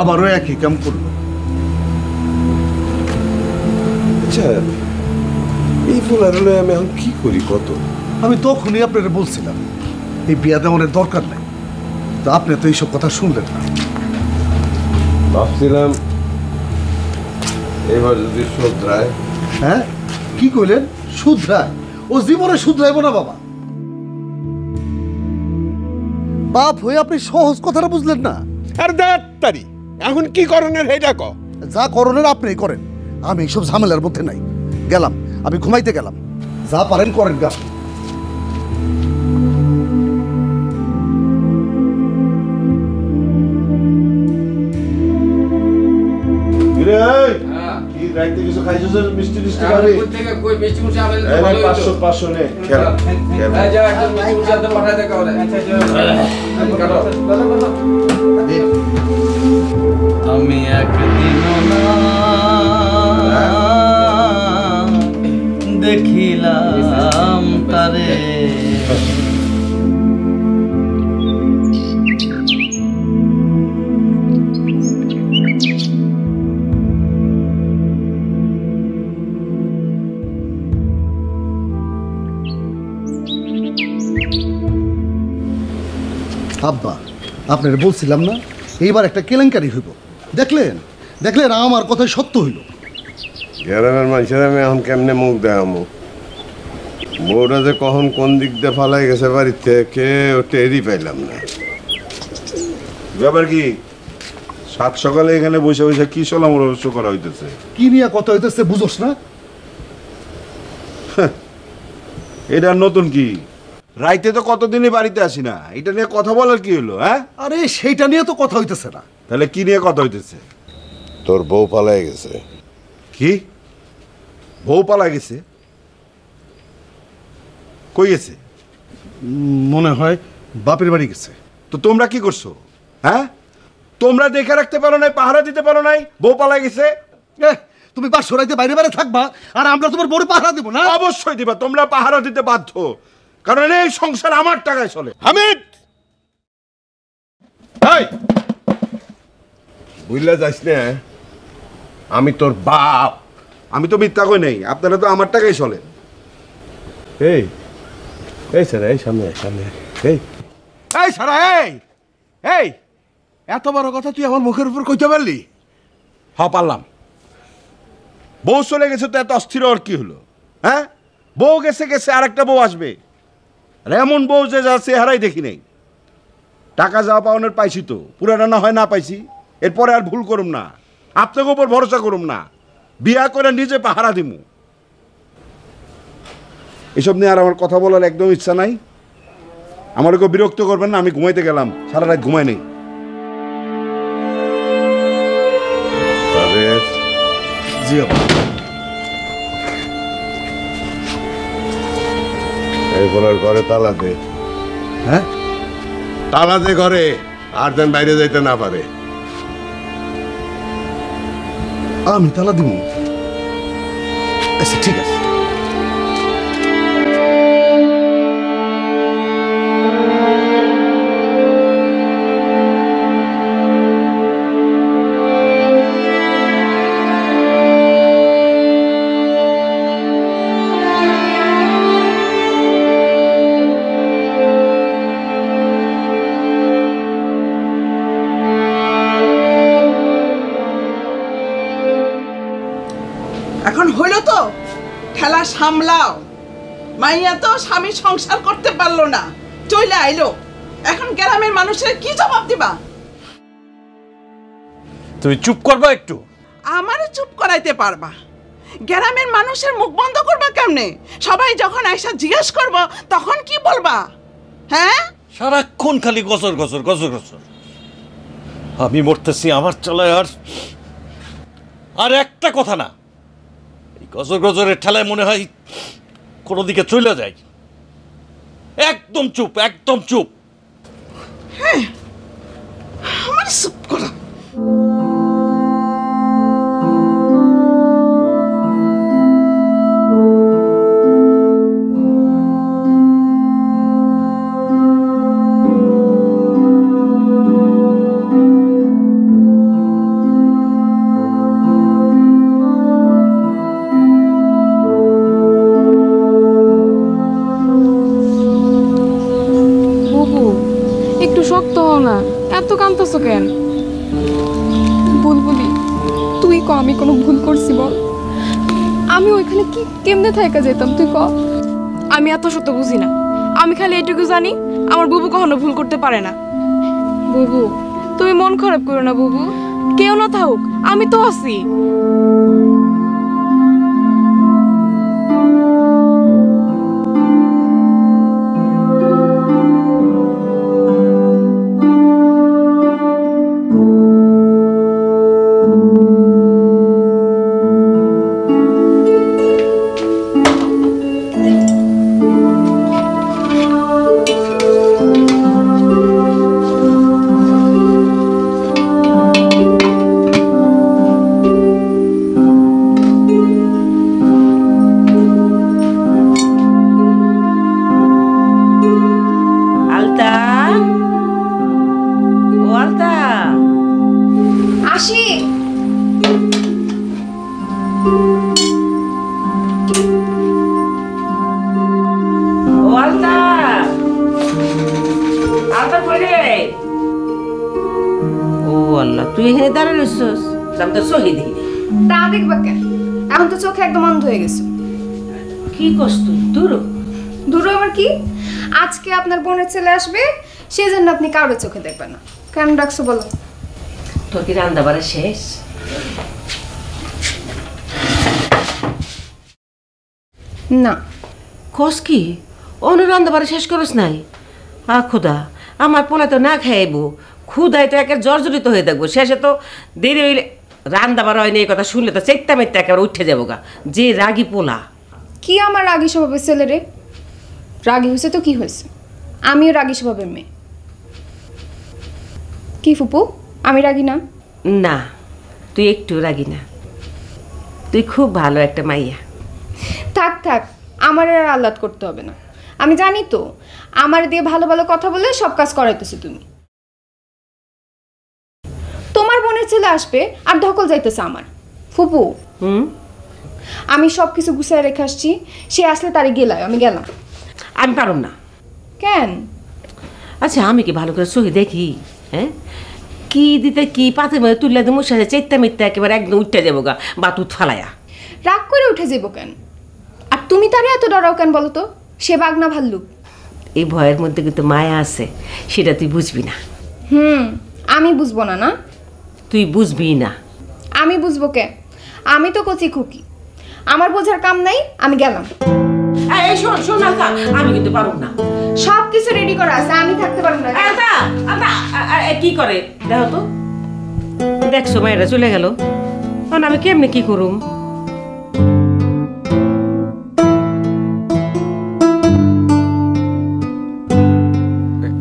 আবারও একই কাম করলো। আচ্ছা, এই ফুলার হলে আমি এখন কি করি কত? আমি তখনই আপনারা বলছিলাম এই বিয়া দেওয়ানের দরকার নাই, তো আপনি তো এইসব কথা শুনলেন না। ভাবছিলাম এবার যদি শুধরায়। হ্যাঁ, কি কইলেন? শুধরায়? ও জীবনে শুধরাইব না বাবা। বাপ হয়ে আপনি সহজ কথাটা বুঝলেন না। আর দাঁড়াতারি এখন কি করণের এইটা ক। যা করণের আপনিই করেন, আমি এইসব ঝামেলার মধ্যে নাই। গেলাম, আমি ঘুমাইতে গেলাম। যা পারেন করেন গা। কিছু খাইছিস মিষ্টি মিষ্টি খাবি? 500 নে খেলা। আমি একদিনও না দেখিলাম তারে, আব্বা আপনারা বলছিলাম না এইবার একটা কেলেঙ্কারি হইব। দেখলেন দেখলেন আমার কথাই সত্য হইল। গ্রামের মানুষের আমি এখন কেমনে মুখ দেখামো? বউটা যে কখন কোন দিক দিয়ে ফালাই গেছে বাড়ির থেকে ও টেরই পাইলাম না। ব্যাপার কি? সাত সকালে এখানে বসে বসে কি সলামরস্য করা হইতেছে? কি নিয়ে কথা হইতেছে বুঝোস না? এটা নতুন কি? রাইতে তো কতদিনই বাড়িতে আসি না, এটা নিয়ে কথা বলার কি হলো? হ্যাঁ, আরে সেইটা নিয়ে তো কথা হইতেছে না। তাহলে কি নিয়ে কথা হইতেছে? তোর বউ পালাই গেছে। কি? বউ পালা গেছে? কই গেছে? মনে হয় বাপের বাড়ি গেছে। তো তোমরা কি করছো? হ্যাঁ, তোমরা দেখে রাখতে পারো নাই, পাহারা দিতে পারো নাই, বউ পালা গেছে। তুমি বাস সরাইতে বাইরে বাইরে থাকবা আর আমরা তোমার বড় পাহারা দেবো না? অবশ্যই দিবা, তোমরা পাহারা দিতে বাধ্য, কারণ এই সংসার আমার টাকায় চলে। হামিদ, বুঝলা যাস না, আমি তোর বাপ। আমি তো মিথ্যা কই নাই, আপনারা তো আমার টাকায় চলে। এই এই স্যার, এই সামনে সামনে। এই এই সারা, এই এত বড় কথা তুই আমার মুখের উপর কইতে পারলি? হ্যাঁ পারলাম। বউ চলে গেছে তো এত অস্থির আর কি হলো? হ্যাঁ, বউ গেছে গেছে, আর একটা বউ আসবে। আর এমন বউ যে যা চেহারাই দেখি নাই। টাকা যাওয়া পাওনের পাইছি তো, পুরানা না হয় না পাইছি, এরপরে আর ভুল করুম না, আপনাকে উপর ভরসা করুম না, বিয়া করে নিজে পাহারা দিমু। এসব নিয়ে আর আমার কথা বলার একদম ইচ্ছা নাই। আমারও কেউ বিরক্ত করবেন না, আমি ঘুমাইতে গেলাম, সারা রাত ঘুমাই নেই। জি এই বলার ঘরে তালা দে। হ্যাঁ, তালা দে ঘরে, আর যেন বাইরে যাইতে না পারে। আমি তালা দিব? আচ্ছা ঠিক আছে। এখন হইল তো খেলা সামলাও। মাইয়া তো স্বামী সংসার করতে পারলো না, চলে আইলো। এখন গ্রামের মানুষের কি জবাব দিবা? তুমি চুপ করবা একটু? আমারে চুপ করাইতে পারবা? গ্রামের মানুষের মুখ বন্ধ করবা কেমনে? সবাই যখন আইসা জিজ্ঞেস করবো তখন কি বলবা? হ্যাঁ, সারাক্ষণ খালি গসর গসর গসর গসর। আমি মরতেছি আমার চলায়, আর একটা কথা না। এই গজর গজরের ঠেলায় মনে হয় কোনো দিকে চলে যায়। একদম চুপ, একদম চুপ। আমার চুপ করা। কাঁদতেছো কেন? বুলবুলি, তুই ক আমি কোনো ভুল করছি বল? আমি ওইখানে কি কেমনে থাকা যেতাম তুই ক? আমি এত শত বুঝি না, আমি খালি এটুকু জানি আমার বুবু কখনো ভুল করতে পারে না। বুবু, তুমি মন খারাপ করো না বুবু, কেউ না থাকুক আমি তো আছি। তুই এখানে দাঁড়িয়ে রইছস, আমি তো চোখে দেখি। তা দেখবা কেন? এখন তো চোখে একদম অন্ধ হয়ে গেছে। কি করছ তুই? দূর আবার কি? আজকে আপনার বোনের ছেলে আসবে, সেই জন্য আপনি কারোর চোখে দেখবেন না। কেন ডাকছো বলো? তোর কি রান্না বাড়া শেষ? না। কস কি? অন্য রান্না বাড়া শেষ করস নাই? খোদা, আমার পোলা তো না খাইবো, ক্ষুদায় তো একের জর্জরিত হয়ে থাকবো। শেষে তো দেরি হইলে রান্না বাড়া হয়নি, এই কথা শুনলে তো চেকটা মেটটা একেবারে উঠে যাবো গা। যে রাগী পোলা। কি আমার রাগী স্বভাবের ছেলে রে? রাগী হয়েছে তো কি হয়েছে, আমিও রাগী স্বভাবের মেয়ে। কি ফুপু, আমি রাগী না? না, তুই একটু রাগী না, তুই খুব ভালো একটা মাইয়া। থাক থাক, আমার আর আহ্লাদ করতে হবে না। আমি জানি তো আমার দিয়ে ভালো ভালো কথা বলে সব কাজ করাইতেছো তুমি। তোমার বোনের ছেলে আসবে আর ধকল যাইতেছে আমার। ফুপু, আমি সব কিছু গুছিয়ে রেখে আসছি, সে আসলে তারে গেলায় আমি গেলাম। আমি পারুম না। কেন? আচ্ছা, আমি কি ভালো করে চোখে দেখি? হ্যাঁ, কি দিতে কি পাতে মধ্যে তুললে তো মুর সাথে চেত্তা মিথ্যা একেবারে একদম উঠতে যাবো গা, বাতুত ফালাইয়া। রাগ করে উঠে যাবো কেন? আর তুমি তারে এত ডরাও কেন বলো তো? সে বাগনা ভাল্লুক। এই ভয়ের মধ্যে কিন্তু মায়া আছে, সেটা তুই বুঝবি না। আমি বুঝবো না? না, তুই বুঝবি না। আমি বুঝবো কে? আমি তো কচি খুকি, আমার বোঝার কাম নাই, আমি গেলাম। শোন শোন, আমি কিন্তু পারুম না। সব কিছু রেডি করা আছে, আমি থাকতে পারবো না। কি করে দেখো তো? দেখছো মায়েরা চলে গেল, তখন আমি কেমনে কি করুম?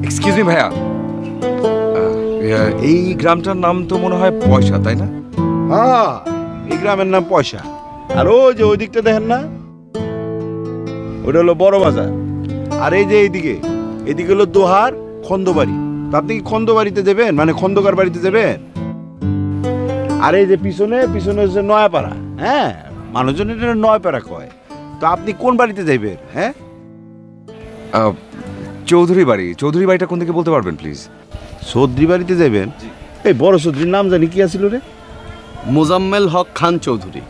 এক্সকিউজ মি ভাইয়া, এই গ্রামটার নাম তো মনে হয় পয়সা, তাই না? হ্যাঁ, এই গ্রামের নাম পয়সা। আর ওই যে ওই দিকটা দেখেন না, ওটা হলো বড় বাজার। আর এই যে এদিকে হলো দোহার খন্দবাড়ি। তো আপনি কি খন্দবাড়িতে দেবেন, মানে খন্দকার বাড়িতে দেবেন? আর এই যে পিছনে হচ্ছে নয়াপাড়া। হ্যাঁ, মানুষজন এটা নয়াপাড়া কয়। তো আপনি কোন বাড়িতে যাইবেন? হ্যাঁ, চৌধুরী বাড়ি। চৌধুরী বাড়িটা কোন দিকে বলতে পারবেন প্লিজ? চৌধুরী বাড়িতে যাবেন? এই বড় চৌধুরীর নাম জানি কি আছিল রে? মোজাম্মেল হক খান চৌধুরী।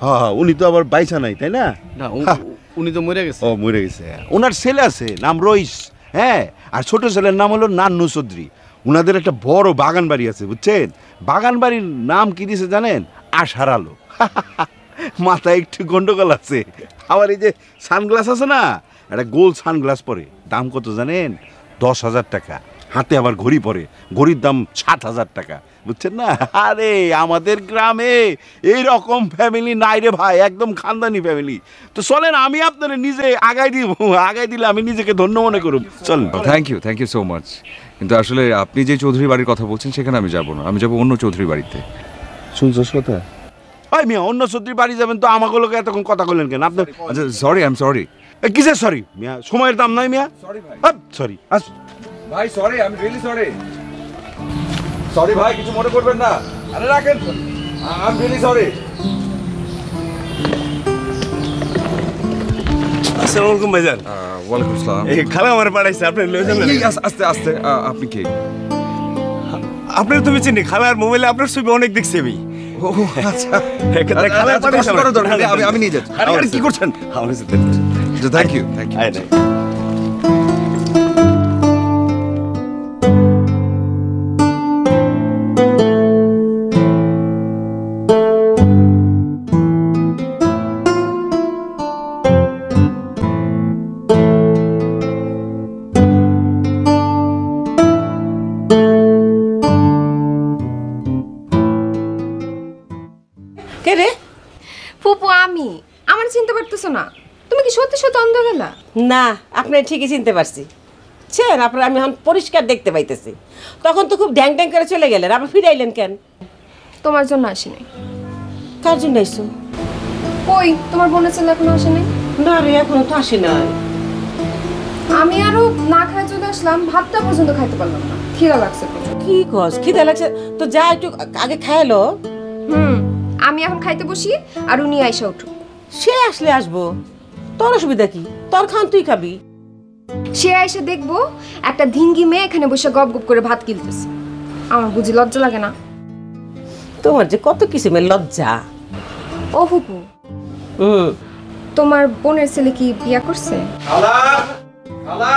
হ্যাঁ, উনি তো আবার বাইসা নাই, তাই না? না, উনি তো মরে গেছে। ও, মরে গেছে। ওনার ছেলে আছে, নাম রইস। হ্যাঁ, আর ছোট ছেলের নাম হলো নান্নু চৌধুরী। উনাদের একটা বড় বাগান বাড়ি আছে, বুঝছেন? বাগান বাড়ির নাম কি দিয়েছে জানেন? আশার আলো। মাথায় একটু গন্ডগোল আছে। আবার এই যে সানগ্লাস আছে না, একটা গোল সানগ্লাস পরে, দাম কত জানেন? 10,000 টাকা। হাতে আবার ঘড়ি পরে, ঘড়ির দাম 7,000 টাকা, বুঝছেন না? আরে আমাদের গ্রামে এইরকম ফ্যামিলি নাই রে ভাই, একদম খানদানি ফ্যামিলি। তো চলেন, আমি আপনারা নিজে আগাই দিব, আগাই দিলে আমি নিজেকে ধন্য মনে করুন। চলেন। Thank you so much. কিন্তু আসলে আপনি যে চৌধুরী বাড়ির কথা বলছেন সেখানে আমি যাব না, আমি যাব অন্য চৌধুরী বাড়িতে। শুনছস কথা? ভাই মিয়া, অন্য চৌধুরী বাড়ি যাবেন তো আমাকে লোকে এতক্ষণ কথা বললেন কেন? আপনার আচ্ছা, সরি, আই এম সরি। কিসের সরি মিয়া? সময়ের দাম নাই মিয়া। সরি ভাই, সরি ভাই, sorry, I am really sorry. Sorry ভাই, কিছু মনে করবেন না। আরে রাখেন, আই এম রিয়েলি সরি। আসসালামু আলাইকুম ভাইজান। ওয়ালাইকুম আসসালাম। এই খালা আমার পাঠাইছে, আপনি লয়ে যান। আস্তে আস্তে, আপনি কে? আপনার তুমি চিনি খালার মোবাইলে আপনার ছবি অনেক দেখছি আমি। ও আচ্ছা খালার পানি কষ্ট করার দরকার নেই, আমি নিয়ে যাচ্ছি। আরে কি করছেন? আমার সাথে থ্যাংক ইউ কে রে? ফুপু আমি আমার চিনতে পারতেছো না? তুমি কি সত্যি সত্যি অন্ধ গেলা? না, আপনি ঠিকই চিনতে পারছি। ছেন আপনার আমি এখন পরিষ্কার দেখতে পাইতেছি। তখন তো খুব ড্যাং ড্যাং করে চলে গেলেন, আবার ফিরে আইলেন কেন? তোমার জন্য আসিনি। কার জন্য আইসো? কই তোমার বোনের ছেলে এখনো আসেনি? না রে, এখনো তো আসি নাই। আমি আরো না খাই চলে আসলাম, ভাতটা পর্যন্ত খাইতে পারলাম না, খিদা লাগছে প্রচুর। কি কস? খিদা লাগছে তো যা একটু আগে খাইলো। আমি এখন খাইতে বসি আর উনি আইসা উঠুক। সে আসলে আসবো, তোর অসুবিধা কি? তোর খান তুই খাবি। সে আইসা দেখবো একটা ধিঙ্গি মেয়ে এখানে বসে গপ গপ করে ভাত গিলতেছে। আমার বুঝি লজ্জা লাগে না? তোমার যে কত কিছু মেয়ে লজ্জা। ও ফুপু, তোমার বোনের ছেলে কি বিয়া করছে? খালা খালা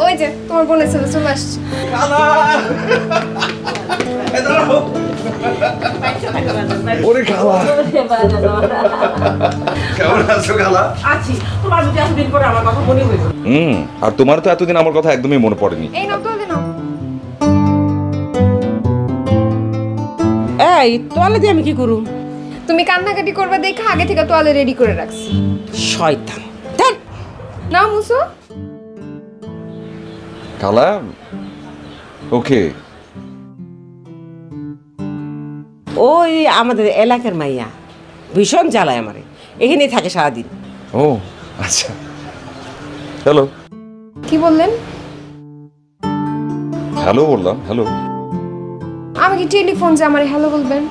ওই যে তোমার বোনের ছেলে চলে আসছে। খালা ওরে খালা কেমন আছো খালা? আছি, তোমার যদি এতদিন পরে আমার কথা মনে হইল। আর তোমার তো এতদিন আমার কথা একদমই মনে পড়েনি। এই নাও তো নাও। এই তোয়ালে দিয়ে আমি কি করুম? তুমি কান্নাকাটি করবে দেখে আগে থেকে তোয়ালে রেডি করে রাখছি। শয়তান। দেখ নাও মুসো। খালা ওকে ওই আমাদের এলাকার মাইয়া ভীষণ জ্বালায় আমারে, এখানেই থাকে সারাদিন। ও আচ্ছা, হ্যালো। কি বললেন? হ্যালো বললাম। হ্যালো আমি কি টেলিফোন যে আমারে হ্যালো বলবেন?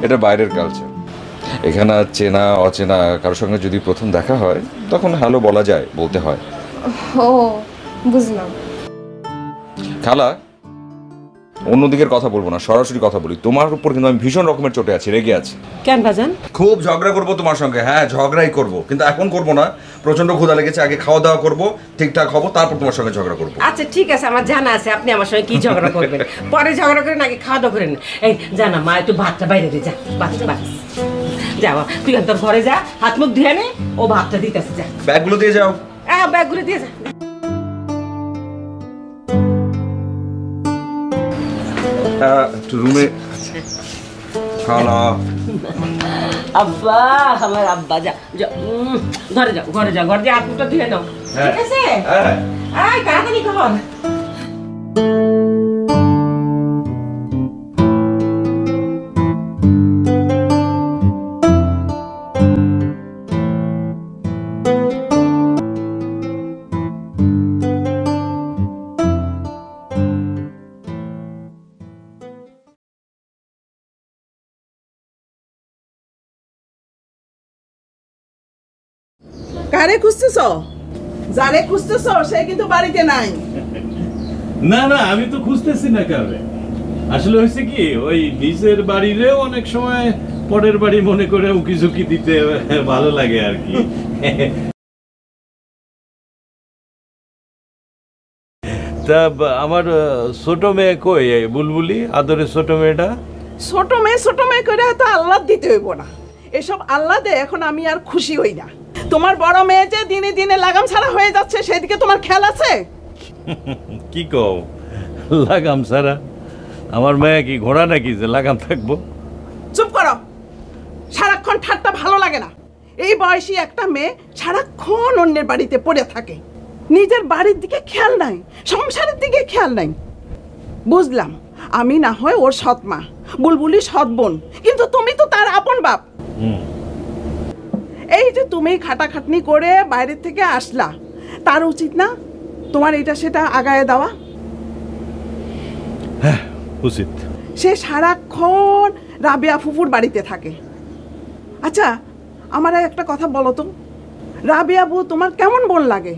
এটা বাইরের কালচার। এখানে চেনা অচেনা কারোর সঙ্গে যদি প্রথম দেখা হয় তখন হ্যালো বলা যায়, বলতে হয়। ও বুঝলাম। খালা অন্যদিকের কথা বলবো না, সরাসরি কথা বলি। তোমার উপর কিন্তু আমি ভীষণ রকমের চটে আছি, রেগে আছি। কেন বাজান? খুব ঝগড়া করবো তোমার সঙ্গে। হ্যাঁ ঝগড়াই করবো, কিন্তু এখন করবো না। প্রচন্ড ক্ষুধা লেগেছে, আগে খাওয়া দাওয়া করবো, ঠিকঠাক হবো, তারপর তোমার সঙ্গে ঝগড়া করবো। আচ্ছা ঠিক আছে, আমার জানা আছে আপনি আমার সঙ্গে কি ঝগড়া করবেন। পরে ঝগড়া করেন, আগে খাওয়া দাওয়া করেন। এই জানা মা একটু ভাতটা বাইরে দিয়ে যা, ভাতটা যাও, তুই তোর ঘরে যা, হাত মুখ ধুয়ে নে, ও ভাতটা দিতেছে যা। ব্যাগগুলো দিয়ে যাও। হ্যাঁ ব্যাগগুলো দিয়ে যা। একটু রুমে খালা। আব্বা আমার আব্বা যা যা, ঘরে যাও, ঘরে যাও, ঘরে যা, হাত মুখটা ধুয়ে নাও, ঠিক আছে? এই তাড়াতাড়ি কর। কারে খুঁজতেছ? যারে খুঁজতেছ সে কিন্তু বাড়িতে নাই। না না, আমি তো খুঁজতেছি না কাউরে। আসলে হয়েছে কি, ওই নিজের বাড়িরেও অনেক সময় পরের বাড়ি মনে করে উকি ঝুঁকি দিতে ভালো লাগে আর কি। তা আমার ছোট মেয়ে কই, বুলবুলি আদরের ছোট মেয়েটা? ছোট মেয়ে করে তো আল্লাহ দিতে হইব না। এসব আল্লাহ দে এখন আমি আর খুশি হই না। তোমার বড় মেয়ে যে দিনে দিনে লাগাম ছাড়া হয়ে যাচ্ছে, সেদিকে তোমার খেয়াল আছে? কি কও লাগাম ছাড়া? আমার মেয়ে কি ঘোড়া নাকি যে লাগাম থাকবো? চুপ করো, সারাক্ষণ ঠাট্টা ভালো লাগে না। এই বয়সী একটা মেয়ে সারাক্ষণ অন্যের বাড়িতে পড়ে থাকে, নিজের বাড়ির দিকে খেয়াল নাই, সংসারের দিকে খেয়াল নাই। বুঝলাম আমি না হয় ওর সৎ মা, বুলবুলি সৎ বোন, কিন্তু তুমি তো তার আপন বাপ। এই যে তুমি খাটাখাটনি করে বাইরের থেকে আসলা, তার উচিত না তোমার এটা সেটা আগায় দেওয়া? হ্যাঁ উচিত। সে সারাক্ষণ রাবেয়া ফুফুর বাড়িতে থাকে। আচ্ছা আমার একটা কথা বলো তো, রাবেয়া বউ তোমার কেমন বোন লাগে?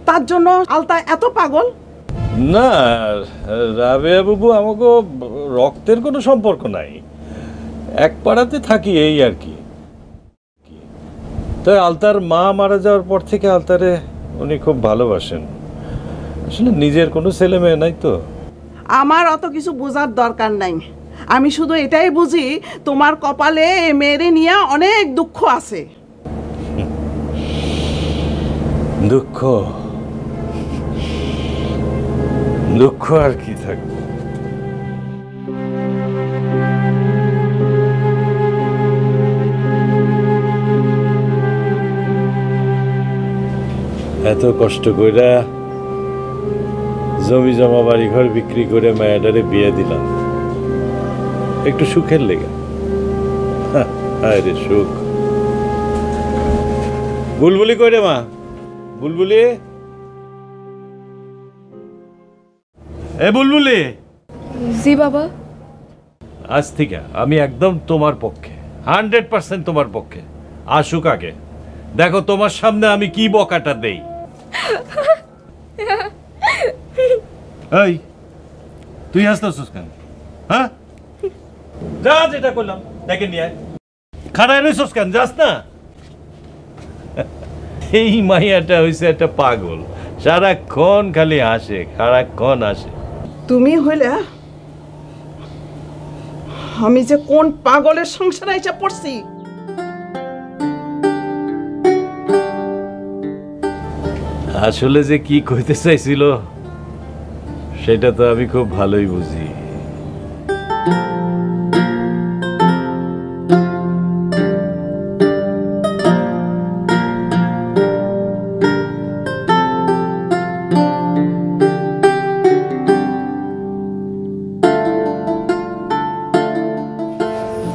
তার জন্য আলতা এত পাগল? না, রাবেয়া বাবু আমাকে রক্তের কোনো সম্পর্ক নাই, এক পাড়াতে থাকি এই আর কি। তাই আলতার মা মারা যাওয়ার পর থেকে আলতারে উনি খুব ভালোবাসেন। আসলে নিজের কোনো ছেলে মেয়ে নাই তো। আমার অত কিছু বোঝার দরকার নাই, আমি শুধু এটাই বুঝি তোমার কপালে এ মেয়েরে নিয়ে অনেক দুঃখ আছে। দুঃখ দুঃখ আর কি থাকবে। এত কষ্ট কইরা জমি জমা বাড়ি ঘর বিক্রি করে মায়াডারে বিয়ে দিলাম একটু সুখের লেগে। হায় রে সুখ। বুলবুলি কই রে মা? বুলবুলি, এ বুলবুলি। জি বাবা। আজ থেকে আমি একদম তোমার পক্ষে, 100% তোমার পক্ষে। আসুক আগে, দেখো তোমার সামনে আমি কি বকাটা দেই। এই তুই হাসতেছিস কেন? হ্যাঁ, যা যেটা করলাম দেখে নিয়ে খাড়ায় রইছিস কেন? যাস না। এই মাইয়াটা হইছে একটা পাগল, সারাক্ষণ খালি হাসে, সারাক্ষণ হাসে। তুমি হইলে আমি যে কোন পাগলের সংসারে এসে পড়ছি। আসলে যে কি কইতে চাইছিল সেটা তো আমি খুব ভালোই বুঝি।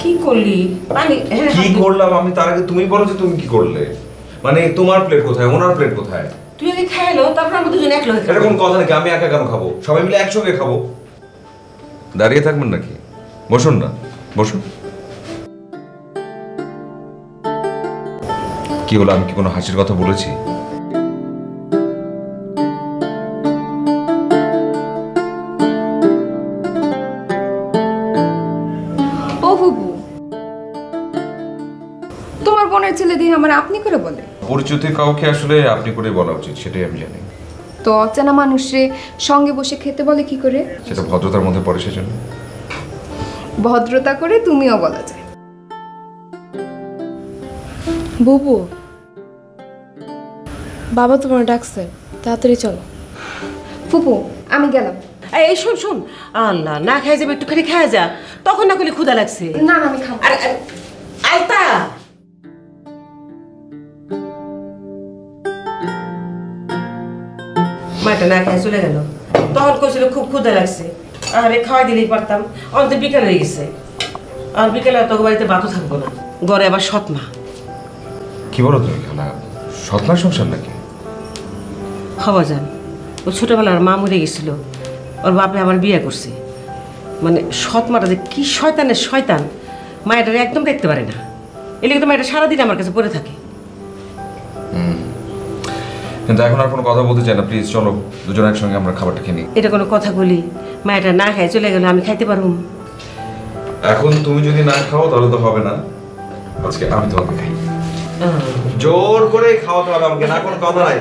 কি করলি? কি করলাম আমি তার আগে তুমি বলো যে তুমি কি করলে। মানে তোমার প্লেট কোথায়, ওনার প্লেট কোথায়? তুই আগে খাইলো, তারপর আমরা দুজন এক লগে এটা কোন কথা নাকি? আমি একা কেন খাবো? সবাই মিলে একসঙ্গে খাবো। দাঁড়িয়ে থাকবেন নাকি? বসুন না, বসুন। কি হলো, আমি কি কোনো হাসির কথা বলেছি? ও ফুপু, তোমার বোনের ছেলে দিয়ে আমার আপনি করে বলে? পরিচিত কাউকে আসলে আপনি করে বলা উচিত, সেটাই আমি জানি। তো অচেনা মানুষে সঙ্গে বসে খেতে বলে কি করে? সেটা ভদ্রতার মধ্যে পড়ে, সেজন্য। ভদ্রতা করে তুমিও বলা যায়। বুবু, বাবা তোমার ডাকছে, তাড়াতাড়ি চলো। ফুপু আমি গেলাম। এই শোন শোন, আল্লাহ, না খাই যাবে, একটুখানি খাওয়া যা, তখন না করলে ক্ষুধা লাগছে। না না আমি খাবো। আরে আলতা, মাটা না খাই চলে গেল, তখন কইছিল খুব ক্ষুধা লাগছে। আরে খাওয়াই দিলেই পারতাম, অন্ত বিকেল হয়ে গেছে। আর বিকেলে তোকে বাড়িতে ভাতও থাকবো না, ঘরে আবার সৎমা। কি বলো তুমি খালা? সৎমার সংসার নাকি? হওয়া যান, ও ছোটবেলার মা মরে গেছিল, ওর বাপে আবার বিয়ে করছে। মানে সৎমাটা যে কি শয়তানের শয়তান, মায়েরা একদম দেখতে পারে না। এলিগে তো মায়েরা সারাদিন আমার কাছে পড়ে থাকে। কিন্তু এখন আর কোনো কথা বলতে চাই না, প্লিজ চলো দুজন একসঙ্গে আমরা খাবারটা খেয়ে নিই। এটা কোনো কথা বলি? মায়েরা না খায় চলে গেলে আমি খাইতে পারবো? এখন তুমি যদি না খাও তাহলে তো হবে না, আজকে আমি তোমাকে খাই। জোর করে খাওয়াতে হবে আমাকে, না কোনো কথা নাই।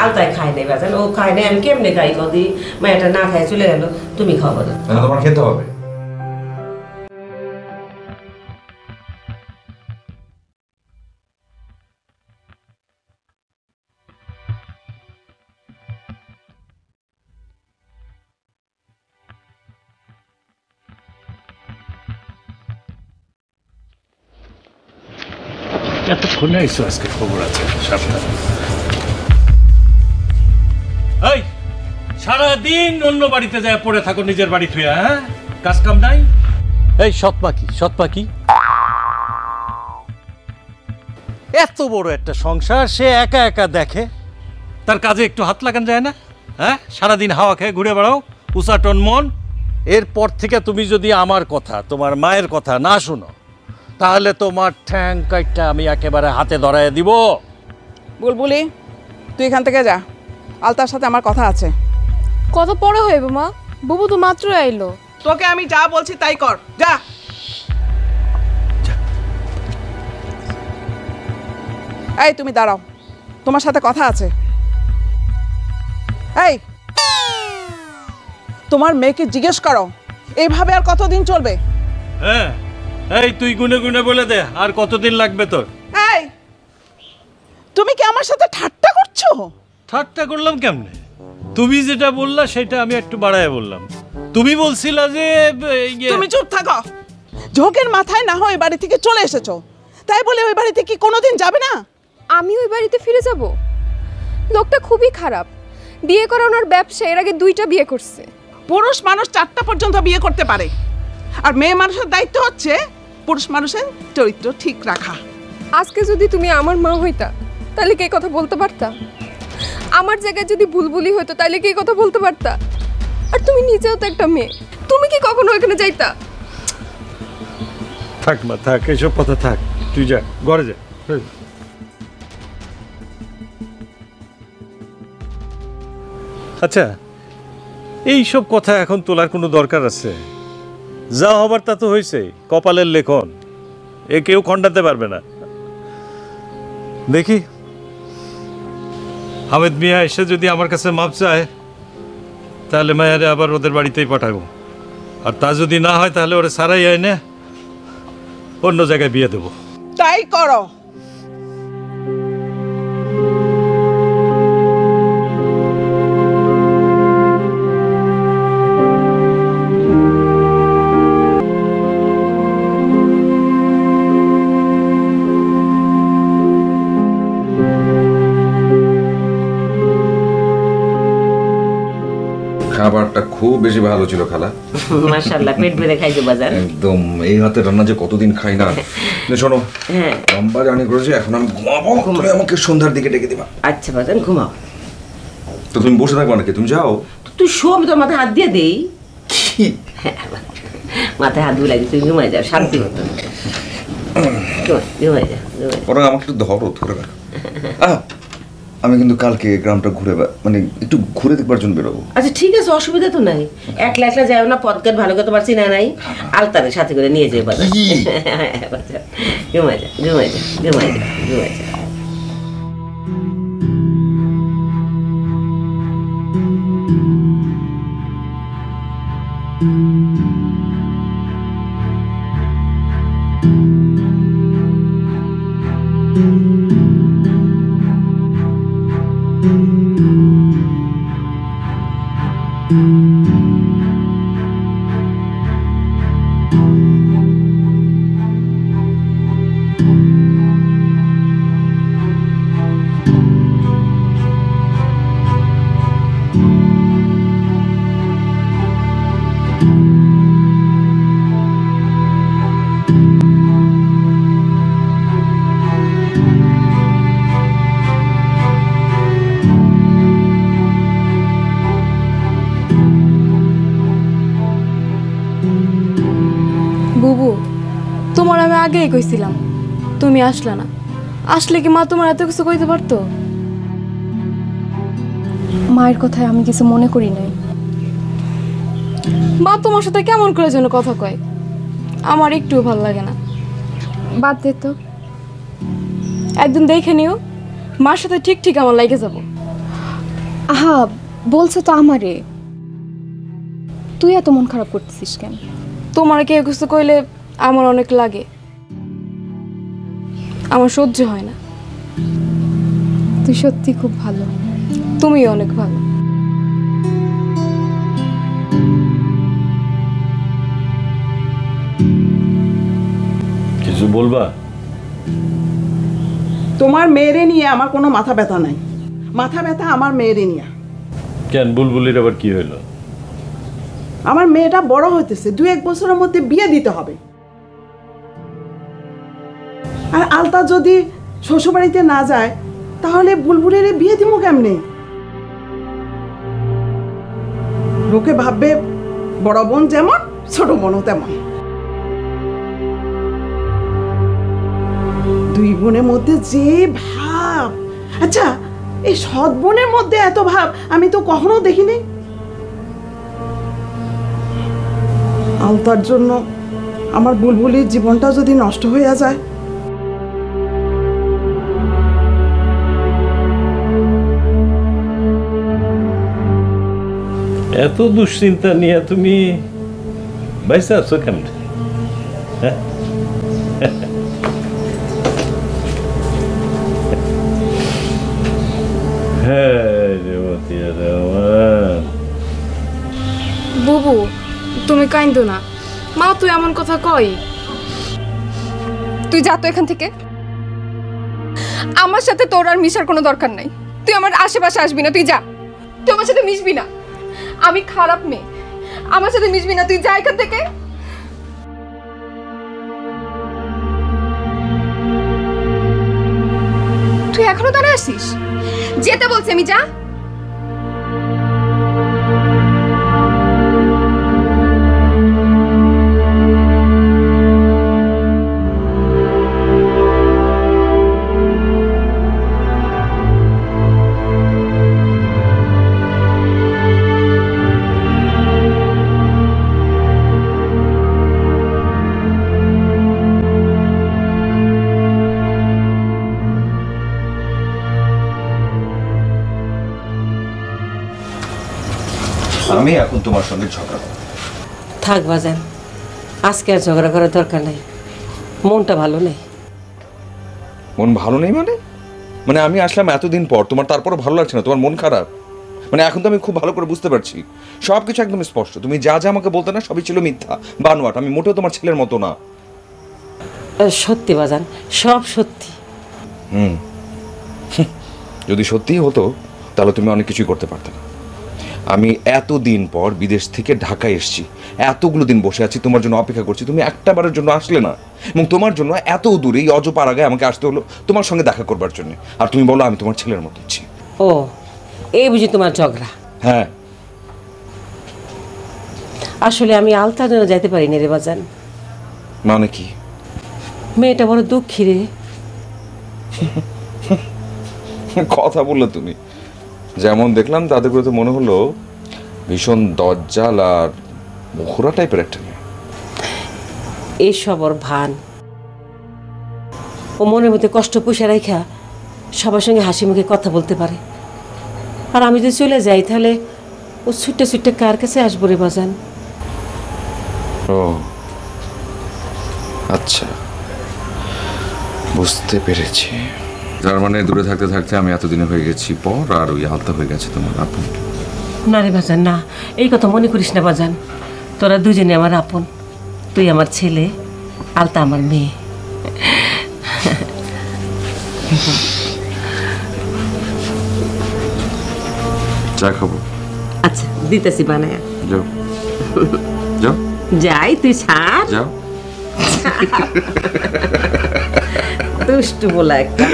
আলতায় খাই নাই বাজান, ও খাই নাই, আমি কেমনে খাই কদি? মায়েরা না খায় চলে গেল, তুমি খাও বাজান। তোমার খেতে হবে। এতক্ষণে এসো, আজকে খবর আছে। এই সারাদিন অন্য বাড়িতে যায় পড়ে থাকো, নিজের বাড়ি থুয়ে, হ্যাঁ? কাজ কাম নাই। এই সৎ পাখি, সৎ পাখি, এত বড় একটা সংসার সে একা একা দেখে, তার কাজে একটু হাত লাগান যায় না? হ্যাঁ, সারাদিন হাওয়া খেয়ে ঘুরে বেড়াও, উচাটন মন। এরপর থেকে তুমি যদি আমার কথা, তোমার মায়ের কথা না শুনো, তাহলে তোমার ঠ্যাং কাইটটা আমি একেবারে হাতে ধরায় দিব। বুলবুলি, তুই তুই এখান থেকে যা, আলতার সাথে আমার কথা আছে। কত পরে হইব মা, বুবু তো মাত্র আইলো। তোকে আমি যা বলছি তাই কর, যা। এই তুমি দাঁড়াও, তোমার সাথে কথা আছে। এই তোমার মেয়েকে জিজ্ঞেস করো এইভাবে আর কতদিন চলবে? হ্যাঁ, এই তুই গুনে গুনে বলে দে আর কতদিন লাগবে তোর। এই তুমি কি আমার সাথে ঠাট্টা করছো? ঠাট্টা করলাম কেমনে? তুমি যেটা বললা সেটা আমি একটু বাড়ায় বললাম। তুমি বলছিলা যে তুমি চুপ থাকো। ঝোঁকের মাথায় না হয় বাড়ি থেকে চলে এসেছো, তাই বলে ওই বাড়িতে কি কোনোদিন যাবে না? আমি ওই বাড়িতে ফিরে যাব? লোকটা খুবই খারাপ, বিয়ে করানোর ব্যবসা, এর আগে 2টা বিয়ে করছে। পুরুষ মানুষ 4টা পর্যন্ত বিয়ে করতে পারে, আর মেয়ে মানুষের দায়িত্ব হচ্ছে পুরুষ মানুষের চরিত্র ঠিক রাখা। আজকে যদি তুমি আমার মা হইতা তাহলে কি কথা বলতে পারতা? আমার জায়গায় যদি বুলবুলি হইতো তাহলে কি কথা বলতে পারতা? আর তুমি নিজেও তো একটা মেয়ে, তুমি কি কখনো ওখানে যাইতা? থাক মা থাক, এসব কথা থাক, তুই যা ঘরে যা। আচ্ছা, এই সব কথা এখন তোলার কোনো দরকার আছে? যা হবার তা তো হয়েছে, কপালের লেখন, এ কেউ খণ্ডাতে পারবে না। দেখি হামিদ মিয়া এসে যদি আমার কাছে মাপ চায় তাহলে মায়ারে আবার ওদের বাড়িতেই পাঠাবো, আর তা যদি না হয় তাহলে ওরা সারাই আইনে অন্য জায়গায় বিয়ে দেবো। তাই করো। খাবারটা খুব বেশি ভালো ছিল খালা। মাশাআল্লাহ, পেট ভরে খাইছো বাজার। একদম, এই হাতে রান্না যে কতদিন খাই না। শোনো, লম্বা জার্নি করেছি, এখন আমি ঘুমাবো, তুমি আমাকে সন্ধ্যার দিকে ডেকে দিবা। আচ্ছা বাজান, ঘুমাও। তো তুমি বসে থাকবা নাকি? তুমি যাও। তুই শোব, তোর মাথায় হাত দিয়ে দেই। মাথায় হাত বুলাই, তুই ঘুমাই যাও, শান্তি মতো ঘুমাই যা। বরং আমাকে একটু ধরো, ধরে রাখো। আমি কিন্তু কালকে গ্রামটা ঘুরে, মানে একটু ঘুরে দেখবার জন্য বেরোবো। আচ্ছা ঠিক আছে, অসুবিধা তো নাই। একলা একলা যাও না, পথঘাট ভালো করতে পারছি না নাই, আলতারের সাথে করে নিয়ে যাই বাজার। ঘুমাই যা, ঘুমাই যা, ঘুমাই যা, ঘুমাই যা। বুবু, তোমার আমি আগেই কইছিলাম, তুমি আসলে না। আসলে কি মা তোমার এত কিছু কইতে পারতো? মায়ের কথায় আমি কিছু মনে করি নাই। মা তোমার সাথে কেমন করে যেন কথা কয়, আমার একটু ভালো লাগে না। বাদ দে তো, একদিন দেখে নিও, মার সাথে ঠিক ঠিক আমার লাগে যাব। আহা, বলছে তো আমারে, তুই এত মন খারাপ করতেছিস কেন? তোমার কেউ কিছু কইলে আমার অনেক লাগে, আমার সহ্য হয় না। তুই সত্যি খুব ভালো, তুমিও অনেক ভালো। কিছু বলবা? তোমার মেয়েরে নিয়ে আমার কোনো মাথা ব্যথা নাই, মাথা ব্যথা আমার মেয়েরে নিয়ে। কেন, বুলবুলির আবার কি হইলো? আমার মেয়েটা বড় হইতেছে, 2-1 বছরের মধ্যে বিয়ে দিতে হবে। আর আলতা যদি শ্বশুরবাড়িতে না যায় তাহলে বুলবুলের বিয়ে দিব কেমনে? লোকে ভাববে বড় বোন যেমন ছোট বোনও তেমন। 2 বোনের মধ্যে যে ভাব। আচ্ছা এই সৎ বোনের মধ্যে এত ভাব আমি তো কখনো দেখিনি। আলতার জন্য আমার বুলবুলির জীবনটা যদি নষ্ট হয়ে যায়। এত দুশ্চিন্তা নিয়ে তুমি বাইসা আছো কেমন? বুবু তুমি কাইন্দো না, মা তুই এমন কথা কই? তুই যা তো এখান থেকে। আমার সাথে তোর আর মিশার কোনো দরকার নাই। তুই আমার আশেপাশে আসবি না, তুই যা। তুই আমার সাথে মিশবি না, আমি খারাপ মেয়ে। আমার সাথে মিশবি না, তুই যা এখান থেকে। তুই এখনো দাঁড়ায় আসিস? যেতে বলছি আমি, যা। আমি এখন তোমার সঙ্গে ঝগড়া করব। থাক বাজান, আজকে আর ঝগড়া করার দরকার নেই, মনটা ভালো নেই। মন ভালো নেই মানে? মানে আমি আসলাম এতদিন পর, তোমার তারপরও ভালো লাগছে না? তোমার মন খারাপ? মানে এখন তো আমি খুব ভালো করে বুঝতে পারছি, সব কিছু একদম স্পষ্ট। তুমি যা যা আমাকে বলতে না সবই ছিল মিথ্যা, বানোয়াট। আমি মোটেও তোমার ছেলের মতো না। সত্যি বাজান, সব সত্যি। যদি সত্যিই হতো তাহলে তুমি অনেক কিছুই করতে পারতে না। আমি এতদিন পর বিদেশ থেকে ঢাকায় এসেছি, এতগুলো দিন বসে আছি, তোমার জন্য অপেক্ষা করছি, তুমি একটা বারের জন্য আসলে না। এবং তোমার জন্য এত দূরে এই অজপাড়াগায় আমাকে আসতে হলো তোমার সঙ্গে দেখা করবার জন্য। আর তুমি বলো আমি তোমার ছেলের মতো ইচ্ছি। ও, এই বুঝি তোমার ঝগড়া? হ্যাঁ। আসলে আমি আলতার জন্য যাইতে পারি না রে বাজান। মানে কি? মেয়েটা বড় দুঃখী রে। কথা বললে তুমি। যেমন দেখলাম তাদের করে তো মনে হলো ভীষণ দজ্জাল আর মুখরা টাইপের একটা মেয়ে। এইসব ওর ভান। ও মনের মধ্যে কষ্ট পুষে রাখা সবার সঙ্গে হাসি মুখে কথা বলতে পারে। আর আমি যদি চলে যাই তাহলে ও ছুটে ছুটে কার কাছে আসবো রে বাজান? ও আচ্ছা, বুঝতে পেরেছি। তার মানে দূরে থাকতে থাকতে আমি এতদিনে হয়ে গেছি পর, আর ওই আলতা হয়ে গেছে তোমার আপন। না রে বাজান, না, এই কথা মনে করিস না বাজান। তোরা দুজনে আমার আপন। তুই আমার ছেলে, আলতা আমার মেয়ে। চা খাবো? আচ্ছা দিতেছি বানায়। যাও যাও। যাই, তুই ছাড়। যাও। দুষ্টু বলা একটা।